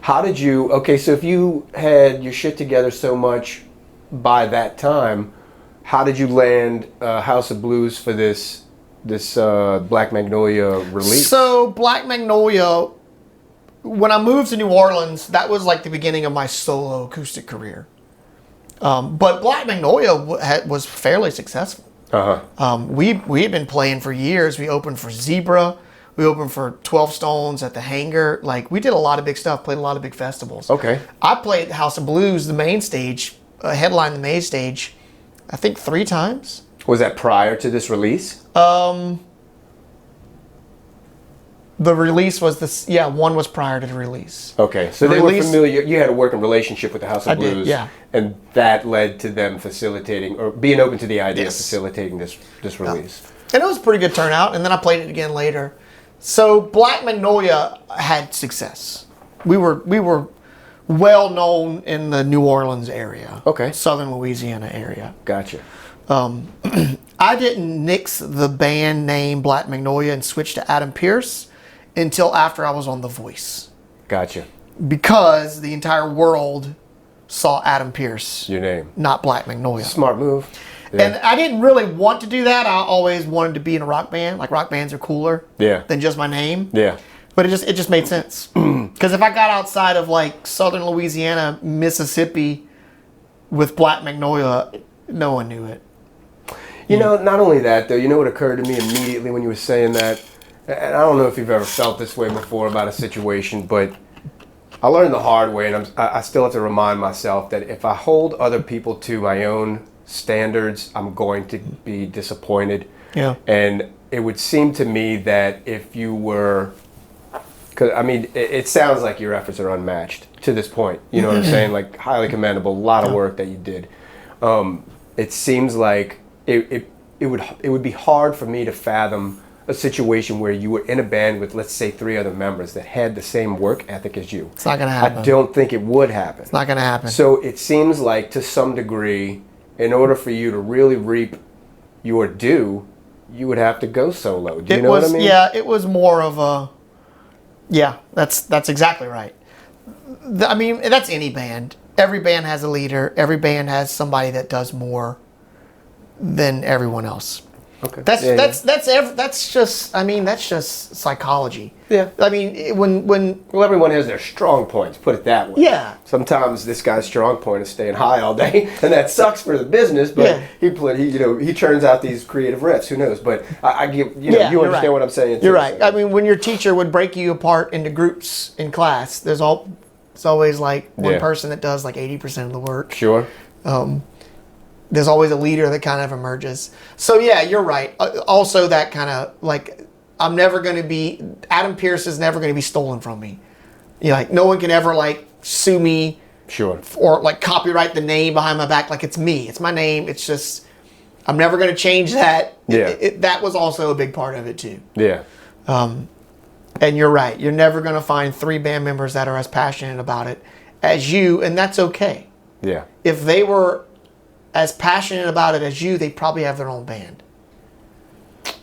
How did you? Okay, so if you had your shit together so much by that time, how did you land House of Blues for this Black Magnolia release? So Black Magnolia, when I moved to New Orleans, that was like the beginning of my solo acoustic career. But Black Magnolia was fairly successful. We had been playing for years. We opened for Zebra. We opened for 12 Stones at the Hangar. Like, we did a lot of big stuff, played a lot of big festivals. Okay. I played House of Blues, the main stage, headlined the main stage, I think 3 times. Was that prior to this release? The release was this. Yeah, one was prior to the release. Okay, so they were familiar. You had a working relationship with the House of Blues. I did, yeah. And that led to them facilitating or being open to the idea of facilitating this release. Yeah. And it was a pretty good turnout. And then I played it again later. So Black Magnolia had success. We were well known in the New Orleans area. Okay. Southern Louisiana area. Gotcha. I didn't nix the band name Black Magnolia and switch to Adam Pearce until after I was on The Voice. Gotcha. Because the entire world saw Adam Pearce. Your name. Not Black Magnolia. Smart move. Yeah. And I didn't really want to do that. I always wanted to be in a rock band. Like, rock bands are cooler than just my name. Yeah. But it just made sense. Because if I got outside of like Southern Louisiana, Mississippi with Black Magnolia, no one knew it. You know, not only that though, you know what occurred to me immediately when you were saying that? And I don't know if you've ever felt this way before about a situation, but I learned the hard way, and I still have to remind myself that if I hold other people to my own standards, I'm going to be disappointed. Yeah. And it would seem to me that if you were, because I mean, it sounds like your efforts are unmatched to this point. You know what I'm saying? Like, highly commendable, a lot of work that you did. It seems like it would be hard for me to fathom a situation where you were in a band with, let's say, 3 other members that had the same work ethic as you. It's not going to happen. I don't think it would happen. It's not going to happen. So it seems like, to some degree, in order for you to really reap your due, you would have to go solo. Do you know what I mean? Yeah, it was more of a... Yeah, that's exactly right. I mean, that's any band. Every band has a leader. Every band has somebody that does more than everyone else. Okay. That's just psychology. Yeah. I mean, when everyone has their strong points. Put it that way. Yeah. Sometimes this guy's strong point is staying high all day, and that sucks for the business. But he turns out these creative riffs. Who knows? But I get you understand what I'm saying. You're right. I mean, when your teacher would break you apart into groups in class, it's always like one person that does like 80% of the work. Sure. There's always a leader that kind of emerges. So yeah, you're right. Also, that kind of like, Adam Pearce is never going to be stolen from me. You know, like, no one can ever like sue me. Sure. Or like copyright the name behind my back. Like, it's me. It's my name. It's just, I'm never going to change that. Yeah. That was also a big part of it too. Yeah. And you're right. You're never going to find 3 band members that are as passionate about it as you, and that's okay. Yeah. If they were as passionate about it as you, they probably have their own band.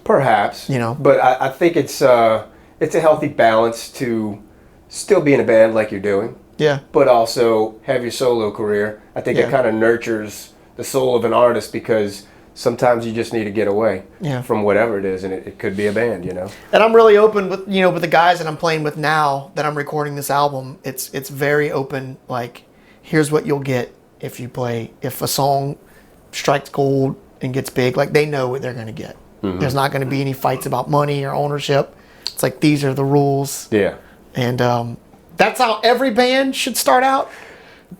Perhaps. You know. But I think it's a healthy balance to still be in a band like you're doing. Yeah. But also have your solo career. I think it kind of nurtures the soul of an artist, because sometimes you just need to get away from whatever it is, and it could be a band, you know. And I'm really open with the guys that I'm playing with now that I'm recording this album. It's very open. Like, here's what you'll get if a song strikes gold and gets big. Like, they know what they're going to get. Mm-hmm. There's not going to be any fights about money or ownership. It's like, these are the rules. Yeah. And that's how every band should start out.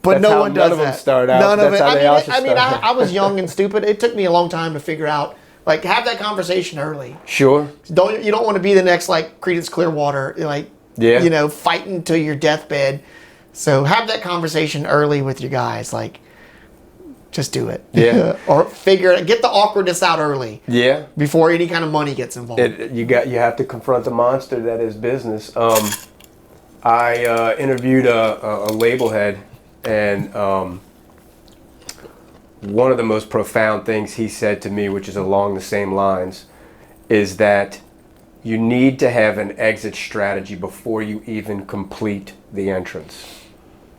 But no one does that. None of them start out. None of it. I was young and stupid. It took me a long time to figure out. Like, have that conversation early. Sure. You don't want to be the next like Creedence Clearwater, like fighting to your deathbed. So have that conversation early with your guys, like, just do it. Yeah. Or figure it, get the awkwardness out early. Yeah. Before any kind of money gets involved. You have to confront the monster that is business. I interviewed a label head, and one of the most profound things he said to me, which is along the same lines, is that you need to have an exit strategy before you even complete the entrance.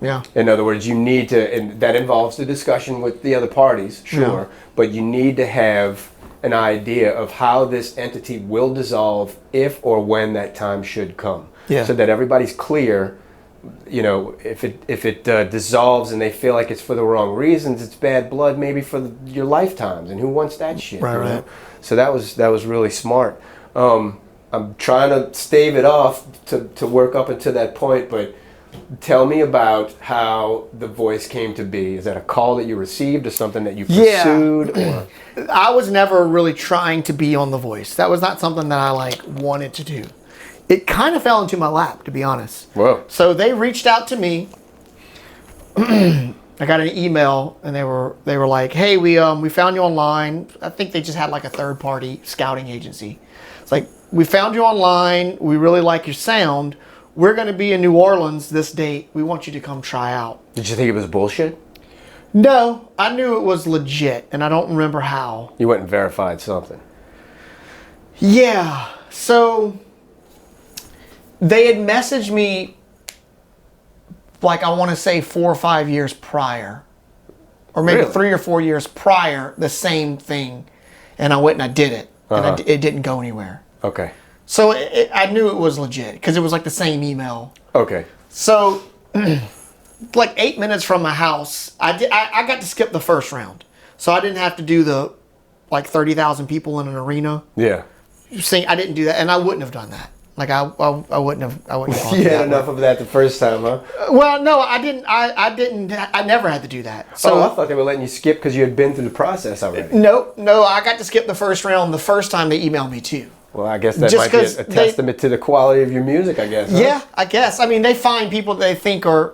Yeah. In other words, you need to, and that involves the discussion with the other parties, sure, Yeah. but you need to have an idea of how this entity will dissolve if or when that time should come. Yeah. So that everybody's clear, you know, if it dissolves and they feel like it's for the wrong reasons, it's bad blood maybe for your lifetimes, and who wants that shit? Right, you know? right. So that was really smart. I'm trying to stave it off to work up until that point, but tell me about how the voice came to be. Is that a call that you received or something that you pursued? Or? I was never really trying to be on The Voice. That was not something that I like wanted to do. It kind of fell into my lap, to be honest. Whoa. So they reached out to me. I got an email and they were like, "Hey, we found you online." I think they just had like a third party scouting agency. It's like, "We found you online. We really like your sound. We're going to be in New Orleans this date. We want you to come try out." Did you think it was bullshit? No, I knew it was legit, and I don't remember how. You went and verified something. Yeah. So they had messaged me, like, I want to say 4 or 5 years prior, or maybe Really? 3 or 4 years prior, the same thing, and I went and I did it, and it didn't go anywhere. Okay. So I knew it was legit because it was like the same email. Okay. So, like 8 minutes from my house, I got to skip the first round, so I didn't have to do the like 30,000 people in an arena. Yeah. I didn't do that, and I wouldn't have done that. Like I wouldn't have. I wouldn't have. You had enough of that the first time, huh? Well, no, I didn't. I never had to do that. So I thought they were letting you skip because you had been through the process already. No, I got to skip the first round the first time they emailed me too. Well, I guess that Just might be 'cause a testament to the quality of your music, I guess. Huh? Yeah, I guess. I mean, they find people they think are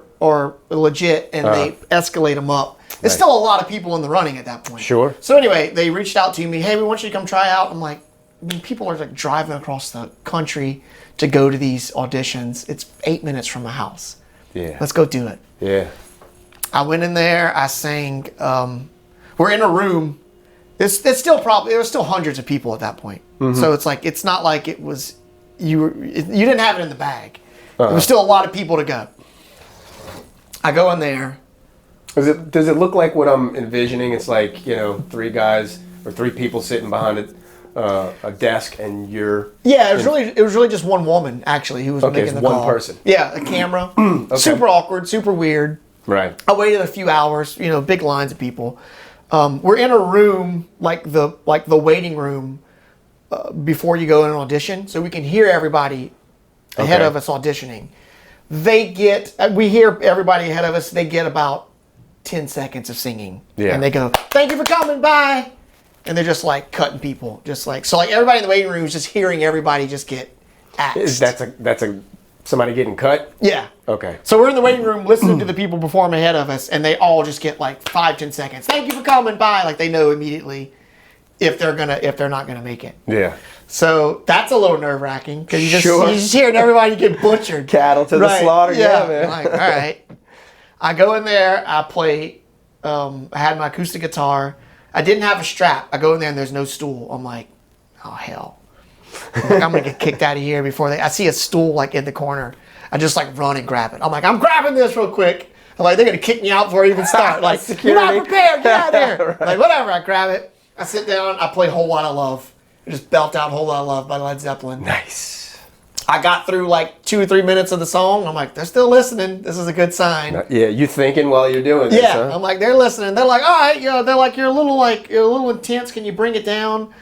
legit, and they escalate them up. There's still a lot of people in the running at that point. Sure. So anyway, they reached out to me. Hey, we want you to come try out. I'm like, I mean, people are like driving across the country to go to these auditions. It's 8 minutes from my house. Yeah. Let's go do it. Yeah. I went in there. I sang. We're in a room. There were still hundreds of people at that point. Mm-hmm. So it's like, it's not like it was, you didn't have it in the bag. There was still a lot of people to go. I go in there. Does it look like what I'm envisioning? It's like, you know, 3 guys or 3 people sitting behind a desk, and you're. Yeah, it was really just one woman actually who was making the call. One person. Yeah, a camera. Okay. Super awkward, super weird. Right. I waited a few hours. You know, big lines of people. We're in a room like the waiting room before you go in an audition, so we can hear everybody ahead of us auditioning. We hear everybody ahead of us. They get about 10 seconds of singing, and they go, "Thank you for coming, bye," and they're just like cutting people, just like so. Like everybody in the waiting room is just hearing everybody just get axed. That's somebody getting cut? Yeah. Okay. So we're in the waiting room listening to the people perform ahead of us, and they all just get like 5-10 seconds. "Thank you for coming by." Like they know immediately if they're not gonna make it. Yeah. So that's a little nerve wracking because you're just hearing everybody get butchered. Cattle to the slaughter. Yeah, man. Like, all right. I go in there. I play. I had my acoustic guitar. I didn't have a strap. I go in there and there's no stool. I'm like, oh hell. I'm gonna get kicked out of here before I see a stool like in the corner. I just like run and grab it. I'm like, I'm grabbing this real quick. I'm like, they're gonna kick me out before I even start. Like, you're not prepared. Get out of there. Right. Like, whatever. I grab it. I sit down. I play "Whole Lot of Love." I just belt out "Whole Lot of Love" by Led Zeppelin. Nice. I got through like 2 or 3 minutes of the song. I'm like, they're still listening. This is a good sign. Yeah, you thinking while you're doing this, Yeah, huh? I'm like, they're listening. They're like, all right, they're like, you're a little intense. Can you bring it down?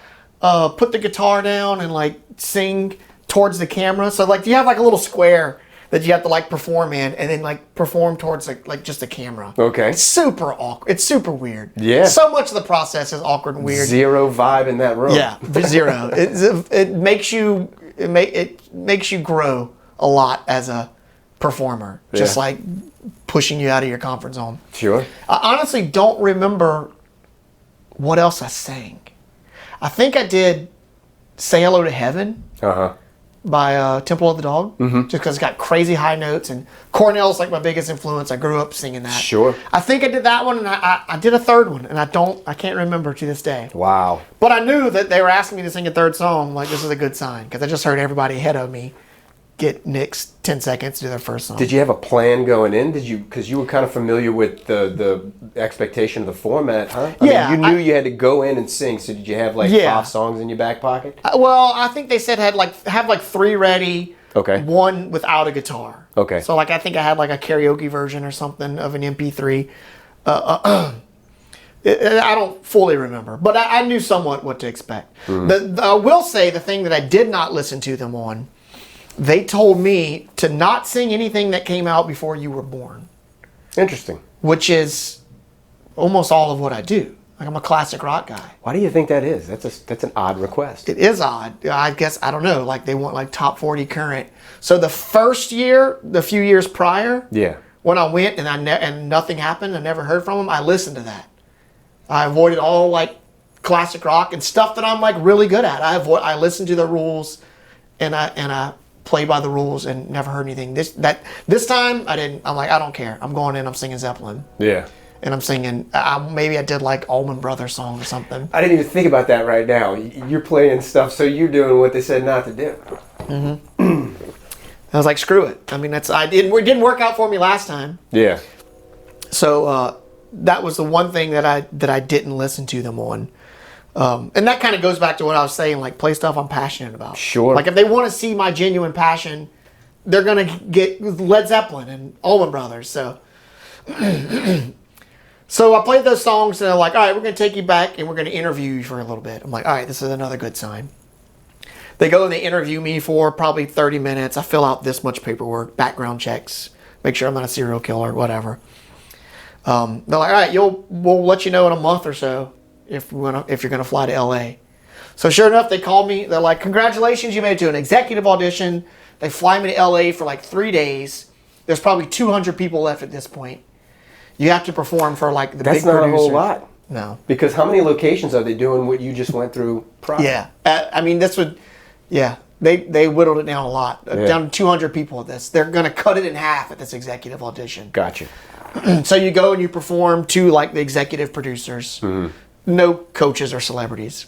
Put the guitar down and like sing towards the camera. So like, you have like a little square that you have to like perform in, and then like perform towards like just the camera. Okay. It's super awkward. It's super weird. Yeah. So much of the process is awkward and weird. Zero vibe in that room. Yeah, zero. It makes you grow a lot as a performer. Just like pushing you out of your comfort zone. Sure. I honestly don't remember what else I sang. I think I did Say Hello to Heaven by Temple of the Dog, just because it's got crazy high notes, and Cornell's like my biggest influence. I grew up singing that. Sure. I think I did that one, and I did a third one, and I can't remember to this day. Wow. But I knew that they were asking me to sing a third song. Like, this is a good sign, because I just heard everybody ahead of me get Nick's 10 seconds to do their first song. Did you have a plan going in? Because you were kind of familiar with the expectation of the format, huh? I mean, you knew you had to go in and sing. So did you have like 5 songs in your back pocket? Well, I think they said have like 3 ready. Okay. 1 without a guitar. Okay. So like I think I had like a karaoke version or something of an MP3. I don't fully remember, but I knew somewhat what to expect. I will say the thing that I did not listen to them on. They told me to not sing anything that came out before you were born. Interesting. Which is almost all of what I do. Like, I'm a classic rock guy. Why do you think that is? That's an odd request. It is odd. I guess, I don't know, like they want like top 40 current. So the first year, the few years prior, when I went and nothing happened, I never heard from them, I listened to that. I avoided all like classic rock and stuff that I'm like really good at. I listened to the rules and I play by the rules and never heard anything. This time I didn't. I'm like, I don't care. I'm going in. I'm singing Zeppelin. Yeah. And I'm singing. Maybe I did like Allman Brothers song or something. I didn't even think about that right now. You're playing stuff, so you're doing what they said not to do. I was like, screw it. I mean, it didn't work out for me last time. Yeah. So that was the one thing that I didn't listen to them on. And that kind of goes back to what I was saying, like play stuff I'm passionate about. Sure. Like if they want to see my genuine passion, they're going to get Led Zeppelin and Allman Brothers. So so I played those songs and they're like, all right, we're going to take you back and we're going to interview you for a little bit. I'm like, all right, this is another good sign. They go and they interview me for probably 30 minutes. I fill out this much paperwork, background checks, make sure I'm not a serial killer, whatever. They're like, all right, we'll let you know in a month or so if you're gonna fly to LA. So sure enough, they called me. They're like, congratulations, you made it to an executive audition. They fly me to LA for like 3 days. There's probably 200 people left at this point. You have to perform for like the big producers. That's not a whole lot. No. Because how many locations are they doing what you just went through prior? Yeah. I mean, they whittled it down a lot. Down to 200 people at this. They're gonna cut it in half at this executive audition. Gotcha. So you go and you perform to like the executive producers. No coaches or celebrities.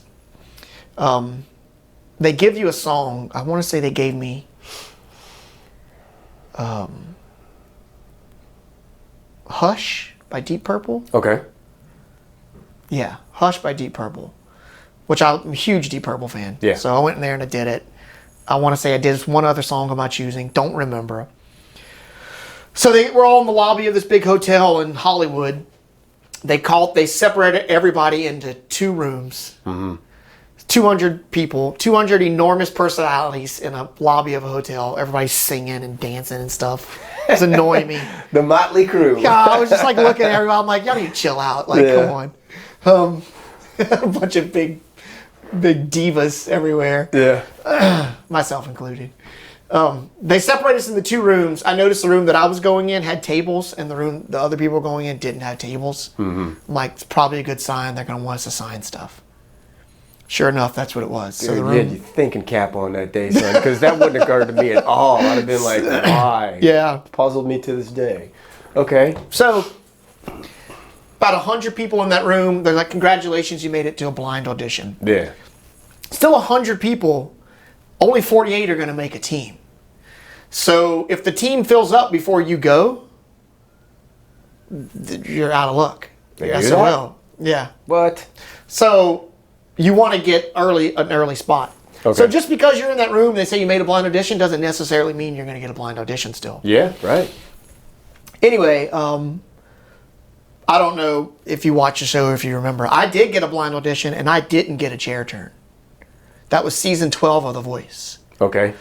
They give you a song. I want to say they gave me Hush by Deep Purple. Okay. Yeah, Hush by Deep Purple, which I'm a huge Deep Purple fan. Yeah. So I went in there and I did it. I want to say I did one other song of my choosing. Don't remember. So they were all in the lobby of this big hotel in Hollywood. They separated everybody into 2 rooms. 200 people, 200 enormous personalities in a lobby of a hotel. Everybody's singing and dancing and stuff. It's annoying me. The motley crew. Yeah, I was just like looking at everybody. I'm like, y'all need to chill out. Like, come on. A bunch of big divas everywhere. Yeah. Myself included. They separated us into 2 rooms. I noticed the room that I was going in had tables, and the room the other people were going in didn't have tables. I'm like, it's probably a good sign. They're going to want us to sign stuff. Sure enough, that's what it was. So the room, you had your thinking cap on that day, son, because that wouldn't have occurred to me at all. I'd have been like, why? Yeah. Puzzled me to this day. Okay. So about 100 people in that room. They're like, congratulations, you made it to a blind audition. Yeah. Still 100 people. Only 48 are going to make a team. So if the team fills up before you go, you're out of luck. You're SOL. Yeah. What? So you want to get an early spot. Okay. So just because you're in that room, they say you made a blind audition, doesn't necessarily mean you're going to get a blind audition still. Yeah, right. Anyway, I don't know if you watch the show or if you remember. I did get a blind audition, and I didn't get a chair turn. That was season 12 of The Voice. Okay.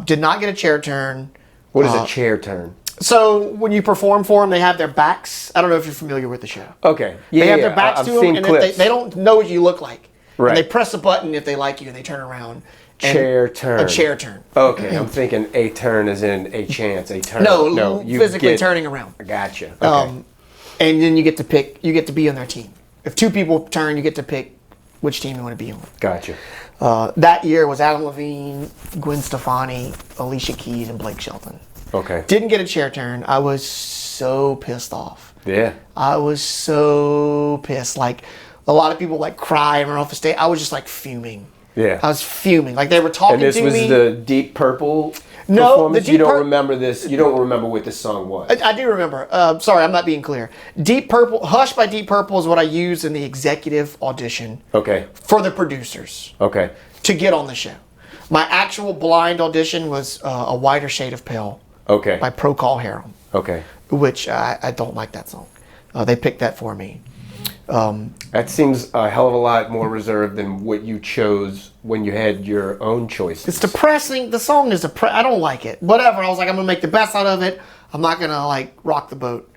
Did not get a chair turn. What is a chair turn? So when you perform for them, they have their backs. I don't know if you're familiar with the show. Okay. Yeah, they have their backs to them, and they don't know what you look like. Right. And they press a button if they like you, and they turn around. Chair turn. A chair turn. Okay, I'm thinking a turn as in a chance, a turn. No, you physically turning around. Gotcha. Okay. And then you get to pick. You get to be on their team. If two people turn, you get to pick which team you want to be on. Gotcha. That year was Adam Levine, Gwen Stefani, Alicia Keys, and Blake Shelton. Okay. Didn't get a chair turn. I was so pissed off. Yeah. I was so pissed. Like, a lot of people like cry and run off the stage. I was just like fuming. Yeah. I was fuming. Like, they were talking to me. And this was the Deep Purple No, performance? You don't remember this? You don't remember what this song was? I do remember. Sorry, I'm not being clear. Deep Purple, Hush by Deep Purple is what I used in the executive audition. Okay. For the producers. Okay. To get on the show. My actual blind audition was A Wider Shade of Pale. Okay. By Procol Harum. Okay. Which I don't like that song. They picked that for me. That seems a hell of a lot more reserved than what you chose when you had your own choices. It's depressing. The song is I don't like it. Whatever. I was like, I'm going to make the best out of it. I'm not going to like rock the boat.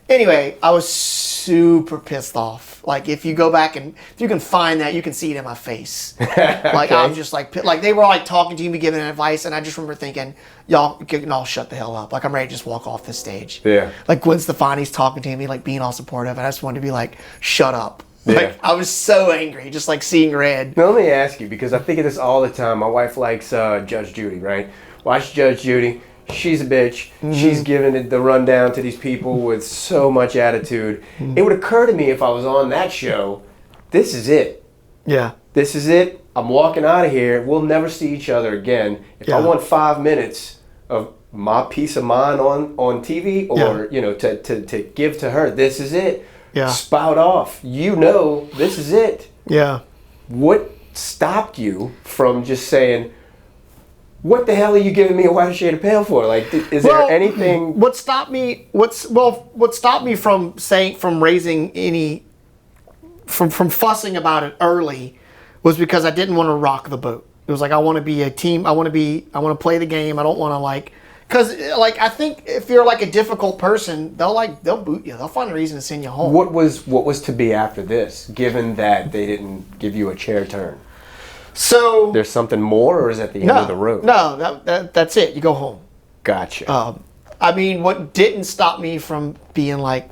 Anyway, I was super pissed off. Like, if you go back and if you can find that, you can see it in my face. Like, I'm just like they were like talking to me, giving advice, and I just remember thinking, y'all can all shut the hell up. Like, I'm ready to just walk off this stage. Yeah. Like, Gwen Stefani's talking to me, like being all supportive, and I just wanted to be like, shut up. Yeah. Like, I was so angry, just like seeing red. Now, let me ask you, because I think of this all the time. My wife likes Judge Judy, right? Watch Judge Judy. She's a bitch. Mm-hmm. She's giving it the rundown to these people with so much attitude. Mm-hmm. It would occur to me if I was on that show, this is it. Yeah. This is it. I'm walking out of here. We'll never see each other again. If I want 5 minutes of my peace of mind on TV or, to give to her, this is it. Yeah. Spout off. This is it. Yeah. What stopped you from just saying, what the hell are you giving me a Wider Shade of Pale for? Like, is there anything? What stopped me from fussing about it early was because I didn't want to rock the boat. It was like, I want to be a team. I want to play the game. I don't want to because I think if you're like a difficult person, they'll boot you. They'll find a reason to send you home. What was to be after this, given that they didn't give you a chair turn? So there's something more, or is that the end of the road? No, that's it. You go home. Gotcha. I mean, what didn't stop me from being like,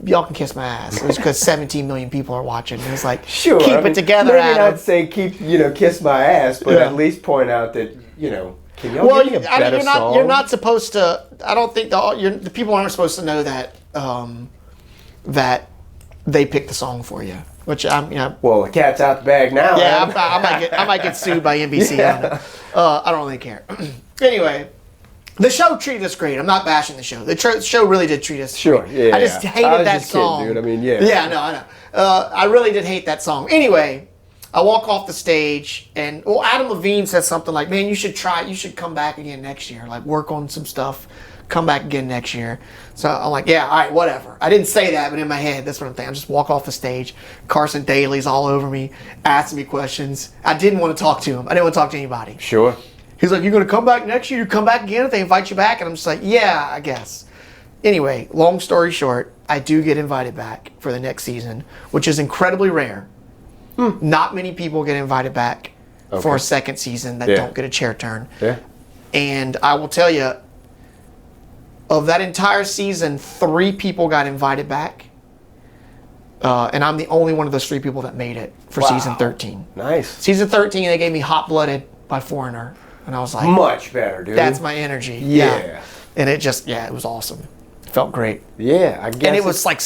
y'all can kiss my ass, it was because 17 million people are watching. It was like, sure, keep it together, Maybe Adam. not say kiss my ass, but at least point out that can y'all give me a better song? You're not supposed to. I don't think the people aren't supposed to know that that they picked the song for you. Which well, the cat's out the bag now. Yeah, I might get sued by NBC. Yeah. I don't really care. Anyway, the show treated us great. I'm not bashing the show. The show really did treat us. Sure. Great. Yeah. I just hated that song, kidding, dude. I mean, yeah. Yeah, no, I know. I really did hate that song. Anyway, I walk off the stage, and Adam Levine says something like, "Man, you should come back again next year. Like, work on some stuff. Come back again next year." So I'm like, yeah, all right, whatever. I didn't say that, but in my head, that's what I'm thinking. I just walk off the stage. Carson Daly's all over me, asking me questions. I didn't want to talk to him. I didn't want to talk to anybody. Sure. He's like, "You're going to come back next year? You come back again if they invite you back?" And I'm just like, yeah, I guess. Anyway, long story short, I do get invited back for the next season, which is incredibly rare. Not many people get invited back for a second season that don't get a chair turn. Yeah. And I will tell you, of that entire season, 3 people got invited back. And I'm the only one of those 3 people that made it for season 13. Nice. Season 13, they gave me Hot Blooded by Foreigner. And I was like, much better, dude. That's my energy. Yeah. And it just, it was awesome. It felt great. Yeah, I guess. And it was like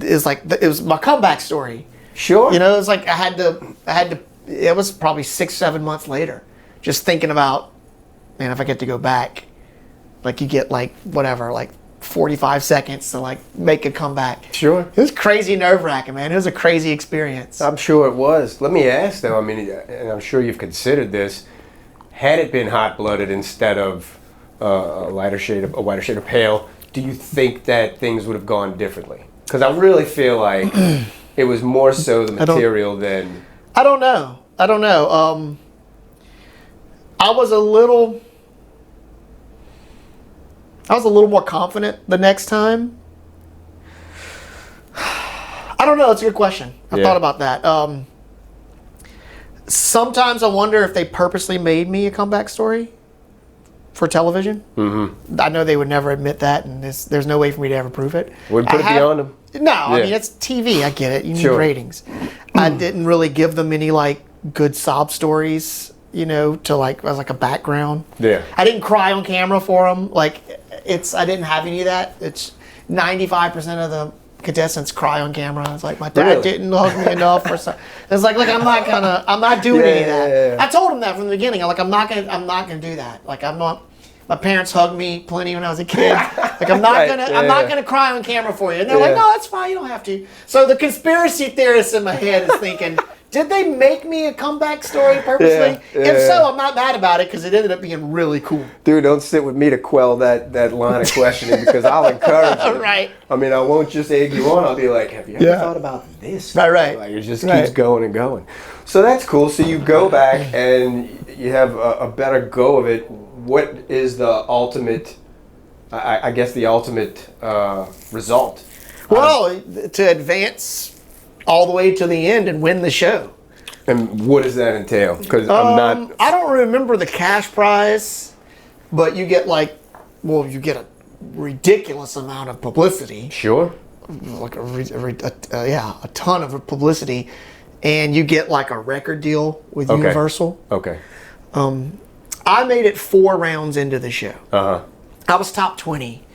it was my comeback story. Sure. It was like I had to, it was probably 6-7 months later, just thinking about, man, if I get to go back, like you get like 45 seconds to like make a comeback. Sure. It was crazy nerve-wracking, man. It was a crazy experience. I'm sure it was. Let me ask though, I mean, and I'm sure you've considered this, had it been Hot-Blooded instead of a wider shade of pale, do you think that things would have gone differently? Because I really feel like it was more so the material than... I don't know. I was a little more confident the next time. I don't know. It's a good question. I thought about that. Sometimes I wonder if they purposely made me a comeback story for television. Mm-hmm. I know they would never admit that, and there's no way for me to ever prove it. Wouldn't put it beyond them. No, I mean, it's TV. I get it. You need ratings. I didn't really give them any like good sob stories, to like as like a background. Yeah. I didn't cry on camera for them. Like I didn't have any of that. It's 95% of the contestants cry on camera. It's like my dad didn't hug me enough or something. It's like I'm not doing any of that. Yeah. I told him that from the beginning. I'm not gonna do that. Like I'm not. My parents hugged me plenty when I was a kid. Like I'm not gonna cry on camera for you. And they're like, no, that's fine. You don't have to. So the conspiracy theorist in my head is thinking, did they make me a comeback story purposely? If so, I'm not mad about it because it ended up being really cool. Dude, don't sit with me to quell that line of questioning because I'll encourage you. Right. I mean, I won't just egg you on. I'll be like, have you ever thought about this? Right. Like, it just keeps going and going. So that's cool. So you go back and you have a better go of it. What is the ultimate, I guess the ultimate result? Well, to advance all the way to the end and win the show. And what does that entail? Because I don't remember the cash prize, but you get you get a ridiculous amount of publicity. Sure. Like a ton of publicity, and you get like a record deal with Universal. Okay. I made it 4 rounds into the show. I was top 20.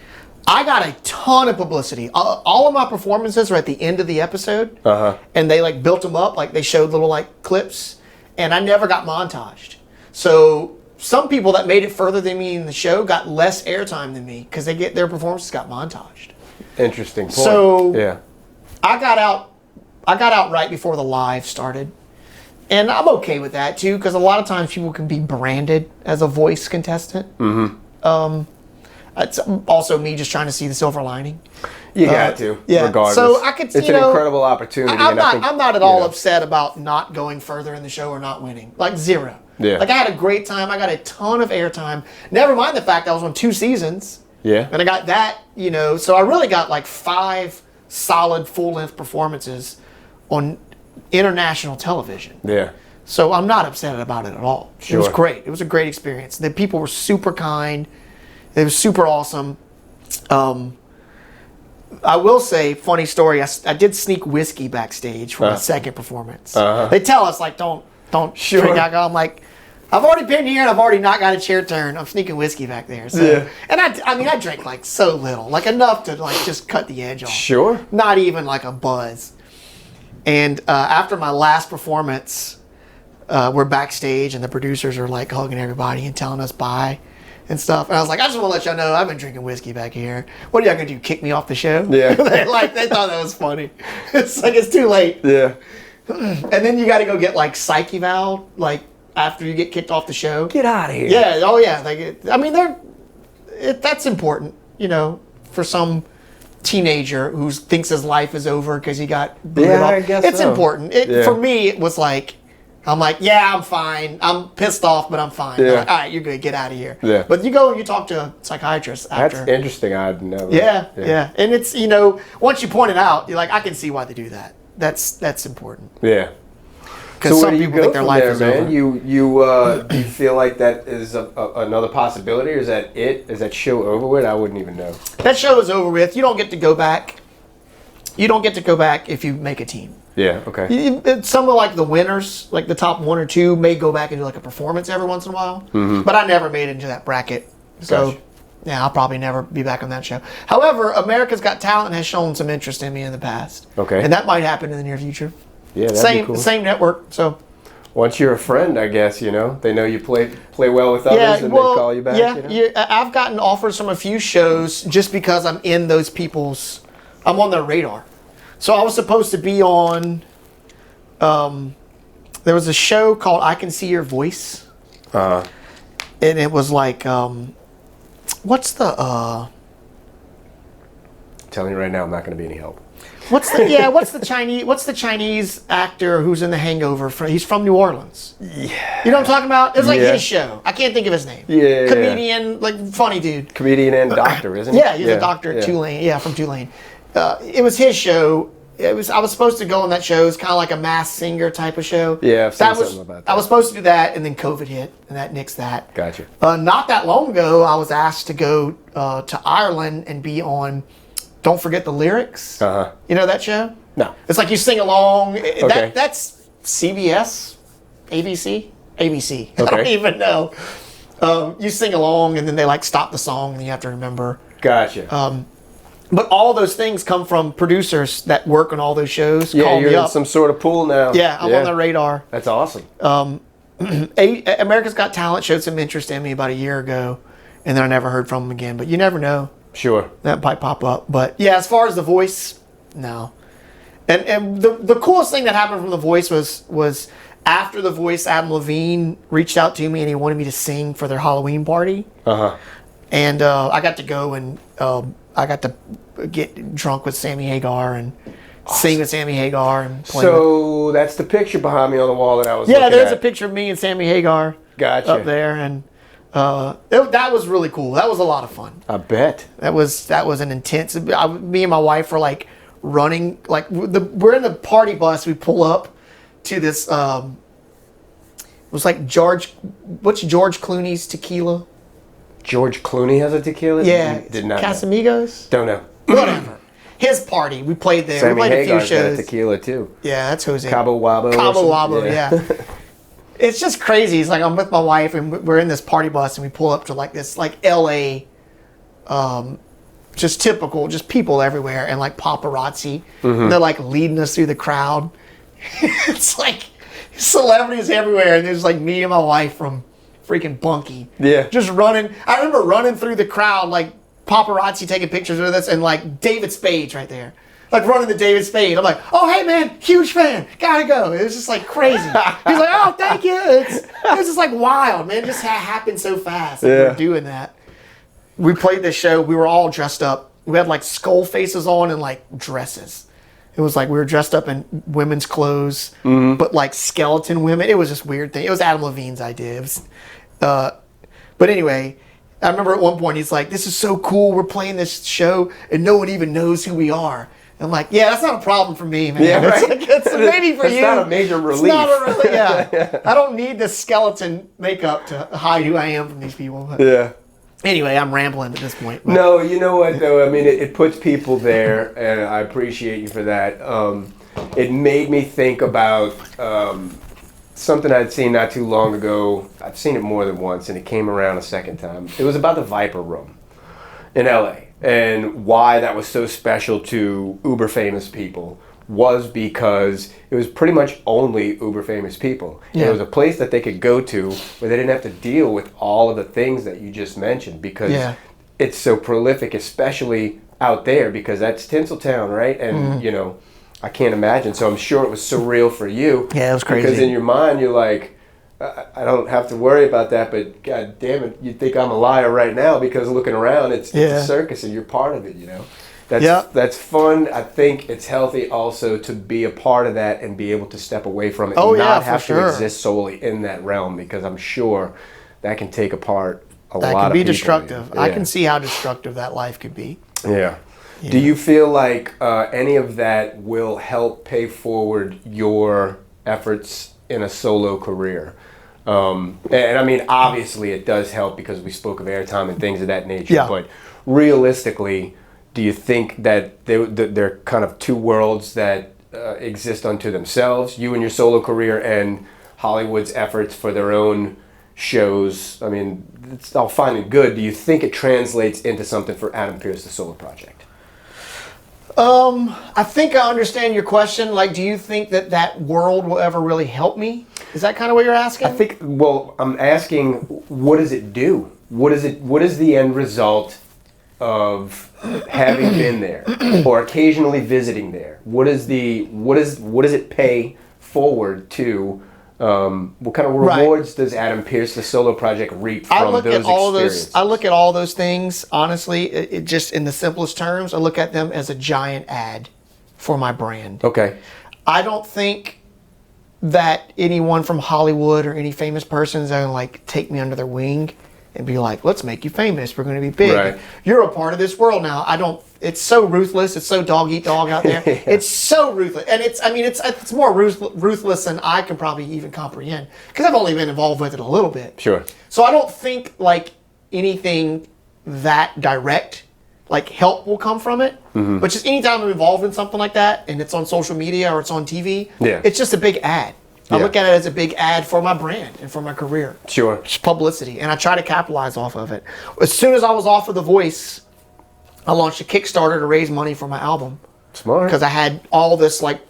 I got a ton of publicity. All of my performances are at the end of the episode, and they like built them up, like they showed little like clips, and I never got montaged. So some people that made it further than me in the show got less airtime than me because their performances got montaged. Interesting point. So I got out right before the live started. And I'm okay with that too, because a lot of times people can be branded as a voice contestant. Mm-hmm. It's also me just trying to see the silver lining. You got to, regardless. So I could, it's an incredible opportunity. I'm not at all upset about not going further in the show or not winning. Like 0. Yeah. Like I had a great time. I got a ton of airtime. Never mind the fact I was on 2 seasons. Yeah. And I got that, so I really got like 5 solid full-length performances on international television. Yeah. So I'm not upset about it at all. Sure. It was great. It was a great experience. The people were super kind. It was super awesome. I will say, funny story, I did sneak whiskey backstage for my second performance. They tell us, like, don't drink alcohol. I'm like, I've already been here and I've already not got a chair turn. I'm sneaking whiskey back there. So, and I drank like so little, like enough to like just cut the edge off. Sure. Not even like a buzz. And after my last performance, we're backstage and the producers are like hugging everybody and telling us bye and stuff. And I was like, I just want to let y'all know I've been drinking whiskey back here. What are y'all gonna do? Kick me off the show? Yeah. they thought that was funny. It's like it's too late. Yeah. And then you got to go get like psych eval like after you get kicked off the show. Get out of here. Yeah. Oh yeah. Like that's important. For some teenager who thinks his life is over because he got booted off. I guess it's so. important. For me, it was like, I'm like, yeah, I'm fine. I'm pissed off, but I'm fine. Yeah. Like, all right, you're good. Get out of here. Yeah. But you go and you talk to a psychiatrist after. That's interesting. I didn't know. Yeah. And it's, once you point it out, you're like, I can see why they do that. That's important. Yeah. Because some people think their life is over. You do you feel like that is another possibility, or is that it? Is that show over with? I wouldn't even know. That show is over with. You don't get to go back. You don't get to go back if you make a team. Yeah. Okay. Some of like the winners, like the top 1 or 2, may go back and do like a performance every once in a while. Mm-hmm. But I never made it into that bracket, so Gotcha. yeah, I'll probably never be back on that show. However, America's Got Talent has shown some interest in me in the past. Okay. And that might happen in the near future. Yeah, that'd be cool. Same network. So once you're a friend, I guess they know you play well with others, and they call you back. Yeah. I've gotten offers from a few shows just because I'm in those people's. I'm on their radar. So I was supposed to be on. There was a show called I Can See Your Voice. And it was like, what's the? Telling you right now, I'm not going to be any help. What's the Chinese actor who's in The Hangover? He's from New Orleans. Yeah. You know what I'm talking about? It's like his show. I can't think of his name. Yeah. Comedian, like funny dude. Comedian and doctor, isn't he? Yeah, he's a doctor at Tulane. Yeah, from Tulane. It was his show, I was supposed to go on that show. It's kind of like a Masked Singer type of show. Yeah, I've seen something about that. I was supposed to do that, and then COVID hit, and that nixed that. Gotcha. Not that long ago, I was asked to go to Ireland and be on Don't Forget the Lyrics. Uh-huh. You know that show? No. It's like you sing along. Okay. That's CBS, ABC. Okay. I don't even know. You sing along, and then they like stop the song, and you have to remember. Gotcha. But all those things come from producers that work on all those shows. Yeah, call you're me in up. some sort of pool now. Yeah, I'm on the radar. That's awesome. America's Got Talent showed some interest in me about a year ago, and then I never heard from them again. But you never know. Sure. That might pop up. But yeah, as far as The Voice, no. And the coolest thing that happened from The Voice was after The Voice, Adam Levine reached out to me and he wanted me to sing for their Halloween party. Uh-huh. And I got to go and I got to get drunk with Sammy Hagar and sing with Sammy Hagar and play So that's the picture behind me on the wall that I was looking at. Yeah, there's a picture of me and Sammy Hagar up there, and that was really cool. That was a lot of fun. I bet. That was an intense. Me and my wife were like running, like we're in the party bus. We pull up to this. It was like what's George Clooney's tequila? George Clooney has a tequila? Yeah. Did not know. Casamigos? Don't know. Whatever. His party. We played there. Sammy we played Hagar's a few shows. got a tequila too. Yeah, that's Jose. Cabo Wabo. Cabo Wabo, yeah. It's just crazy. It's like I'm with my wife and we're in this party bus and we pull up to like this like LA, just typical, just people everywhere and like paparazzi. Mm-hmm. And they're like leading us through the crowd. It's like celebrities everywhere, and there's like me and my wife from freaking Bunkie. Yeah. Just running. I remember running through the crowd, like paparazzi taking pictures with us, and like David Spade's right there. Like running to David Spade. I'm like, oh, hey, man, huge fan. Gotta go. It was just like crazy. He's like, oh, thank you. It was just like wild, man. It just happened so fast. Yeah. We were doing that. We played this show. We were all dressed up. We had like skull faces on and like dresses. It was like we were dressed up in women's clothes, but like skeleton women. It was this weird thing. It was Adam Levine's idea. It was, but anyway, I remember at one point he's like, "This is so cool. We're playing this show and no one even knows who we are." And I'm like, "Yeah, that's not a problem for me, man. Yeah, right. It's maybe for you. It's not a major relief. It's not a really, yeah. I don't need the skeleton makeup to hide who I am from these people." But yeah. Anyway, I'm rambling at this point. But. No, you know what, though? I mean, it puts people there, and I appreciate you for that. It made me think about something I'd seen not too long ago. I've seen it more than once, and it came around a second time. It was about the Viper Room in LA, and why that was so special to uber famous people was because it was pretty much only uber famous people. Yeah. It was a place that they could go to where they didn't have to deal with all of the things that you just mentioned, because it's so prolific, especially out there, because that's Tinseltown, right? And you know, I can't imagine. So I'm sure it was surreal for you. Yeah, it was crazy. Because in your mind, you're like, I don't have to worry about that, but God damn it, you think I'm a liar right now because looking around, it's a circus and you're part of it, you know? That's fun. I think it's healthy also to be a part of that and be able to step away from it and not have to exist solely in that realm, because I'm sure that can take apart a lot of people. That can be destructive. Yeah. I can see how destructive that life could be. Yeah. Do you feel like any of that will help pay forward your efforts in a solo career? And I mean, obviously it does help because we spoke of airtime and things of that nature, but realistically, do you think that they're kind of two worlds that exist unto themselves, you and your solo career and Hollywood's efforts for their own shows? I mean, it's all fine and good. Do you think it translates into something for Adam Pearce, the solo project? I think I understand your question. Like, do you think that world will ever really help me? Is that kind of what you're asking? I think, well, I'm asking, what does it do? What is the end result of having been there or occasionally visiting there? What does it pay forward to? What kind of rewards does Adam Pearce, the solo project, reap from those experiences? I look at all those things, honestly, it just in the simplest terms, I look at them as a giant ad for my brand. Okay. I don't think that anyone from Hollywood or any famous person is going to like take me under their wing and be like, let's make you famous. We're going to be big. Right. You're a part of this world now. It's so ruthless. It's so dog eat dog out there. It's so ruthless, and it's more ruthless than I can probably even comprehend because I've only been involved with it a little bit. Sure. So I don't think like anything that direct, like help will come from it. But just anytime I'm involved in something like that, and it's on social media or it's on TV, it's just a big ad. I look at it as a big ad for my brand and for my career. Sure. It's publicity, and I try to capitalize off of it. As soon as I was off of The Voice, I launched a Kickstarter to raise money for my album. Smart. Because I had all this like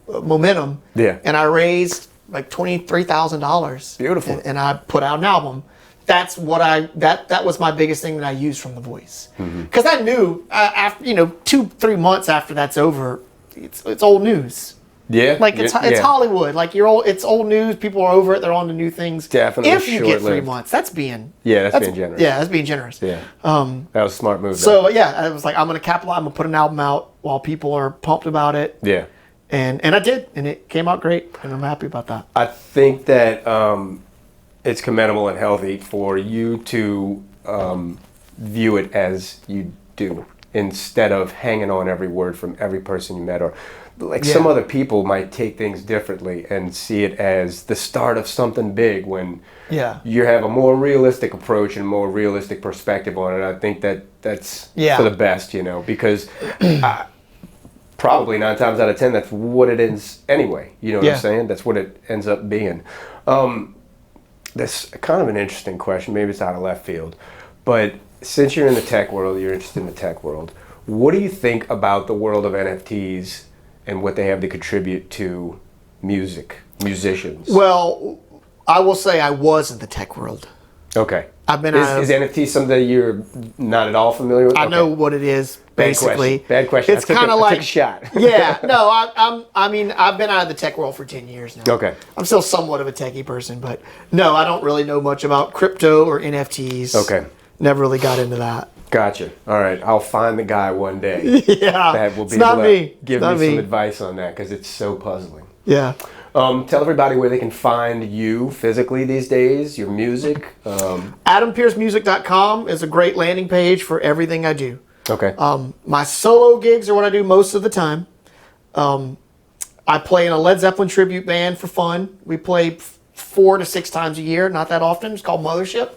momentum. Yeah. And I raised like $23,000. Beautiful. And I put out an album. That's what that was my biggest thing that I used from The Voice. Because I knew after 2-3 months after that's over, it's old news. Yeah, like it's Hollywood. Like it's old news. People are over it. They're on to new things. Definitely. If you get 3 months, that's being that's being generous. Yeah, that's being generous. Yeah, that was a smart move. So I was like, I'm gonna capitalize. I'm gonna put an album out while people are pumped about it. Yeah, and I did, and it came out great, and I'm happy about that. I think that it's commendable and healthy for you to view it as you do, instead of hanging on every word from every person you met, or like some other people might take things differently and see it as the start of something big when you have a more realistic approach and more realistic perspective on it. I think that's for the best, because probably 9 times out of 10, that's what it is anyway. You know what I'm saying? That's what it ends up being. That's kind of an interesting question. Maybe it's out of left field. But since you're in the tech world, you're interested in the tech world, what do you think about the world of NFTs and what they have to contribute to musicians? Well, I will say I was in the tech world. Okay. I've been is NFT something that you're not at all familiar with? I know what it is, basically. Bad question. It's kind of like I took a shot. I mean, I've been out of the tech world for 10 years now. Okay. I'm still somewhat of a techie person, but no, I don't really know much about crypto or NFTs. Okay. Never really got into that. Gotcha. All right. I'll find the guy one day. That will be able to give me some advice on that, because it's so puzzling. Yeah. Tell everybody where they can find you physically these days, your music. AdamPearceMusic.com is a great landing page for everything I do. Okay. My solo gigs are what I do most of the time. I play in a Led Zeppelin tribute band for fun. We play 4 to 6 times a year, not that often. It's called Mothership.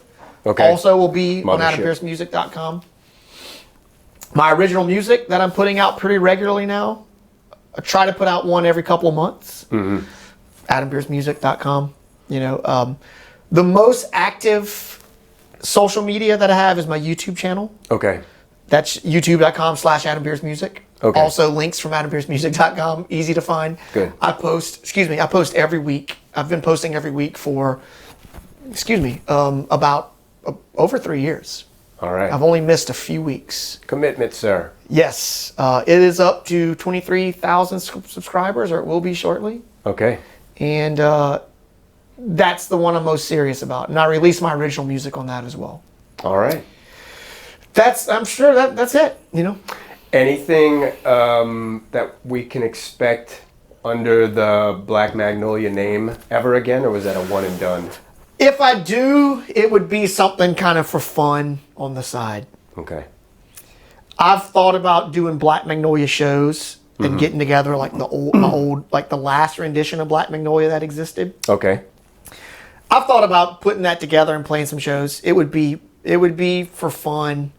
Okay. Also will be on AdamPearceMusic.com. My original music that I'm putting out pretty regularly now. I try to put out one every couple of months. AdamPearceMusic.com. The most active social media that I have is my YouTube channel. Okay. That's youtube.com/AdamPearceMusic. Okay. Also links from AdamPearceMusic.com. Easy to find. Good. I post every week. I've been posting every week for, about over 3 years. All right. I've only missed a few weeks. Commitment, sir. Yes. It is up to 23,000 subscribers, or it will be shortly. Okay. And that's the one I'm most serious about. And I released my original music on that as well. All right. I'm sure that's it, Anything that we can expect under the Black Magnolia name ever again, or was that a one and done? If I do, it would be something kind of for fun on the side. Okay. I've thought about doing Black Magnolia shows and getting together like the old, like the last rendition of Black Magnolia that existed. Okay. I've thought about putting that together and playing some shows. It would be for fun,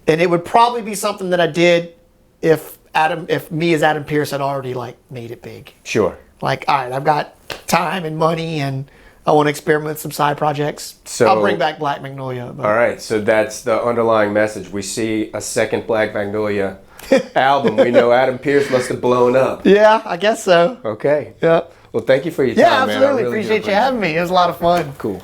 and it would probably be something that I did if me as Adam Pearce had already like made it big. Sure. Like, all right, I've got time and money, and I want to experiment with some side projects. So I'll bring back Black Magnolia. All right, so that's the underlying message. We see a second Black Magnolia album. We know Adam Pearce must have blown up. Yeah, I guess so. Okay. Yeah. Well, thank you for your time, man. Yeah, absolutely. I really appreciate you having me. It was a lot of fun. Cool.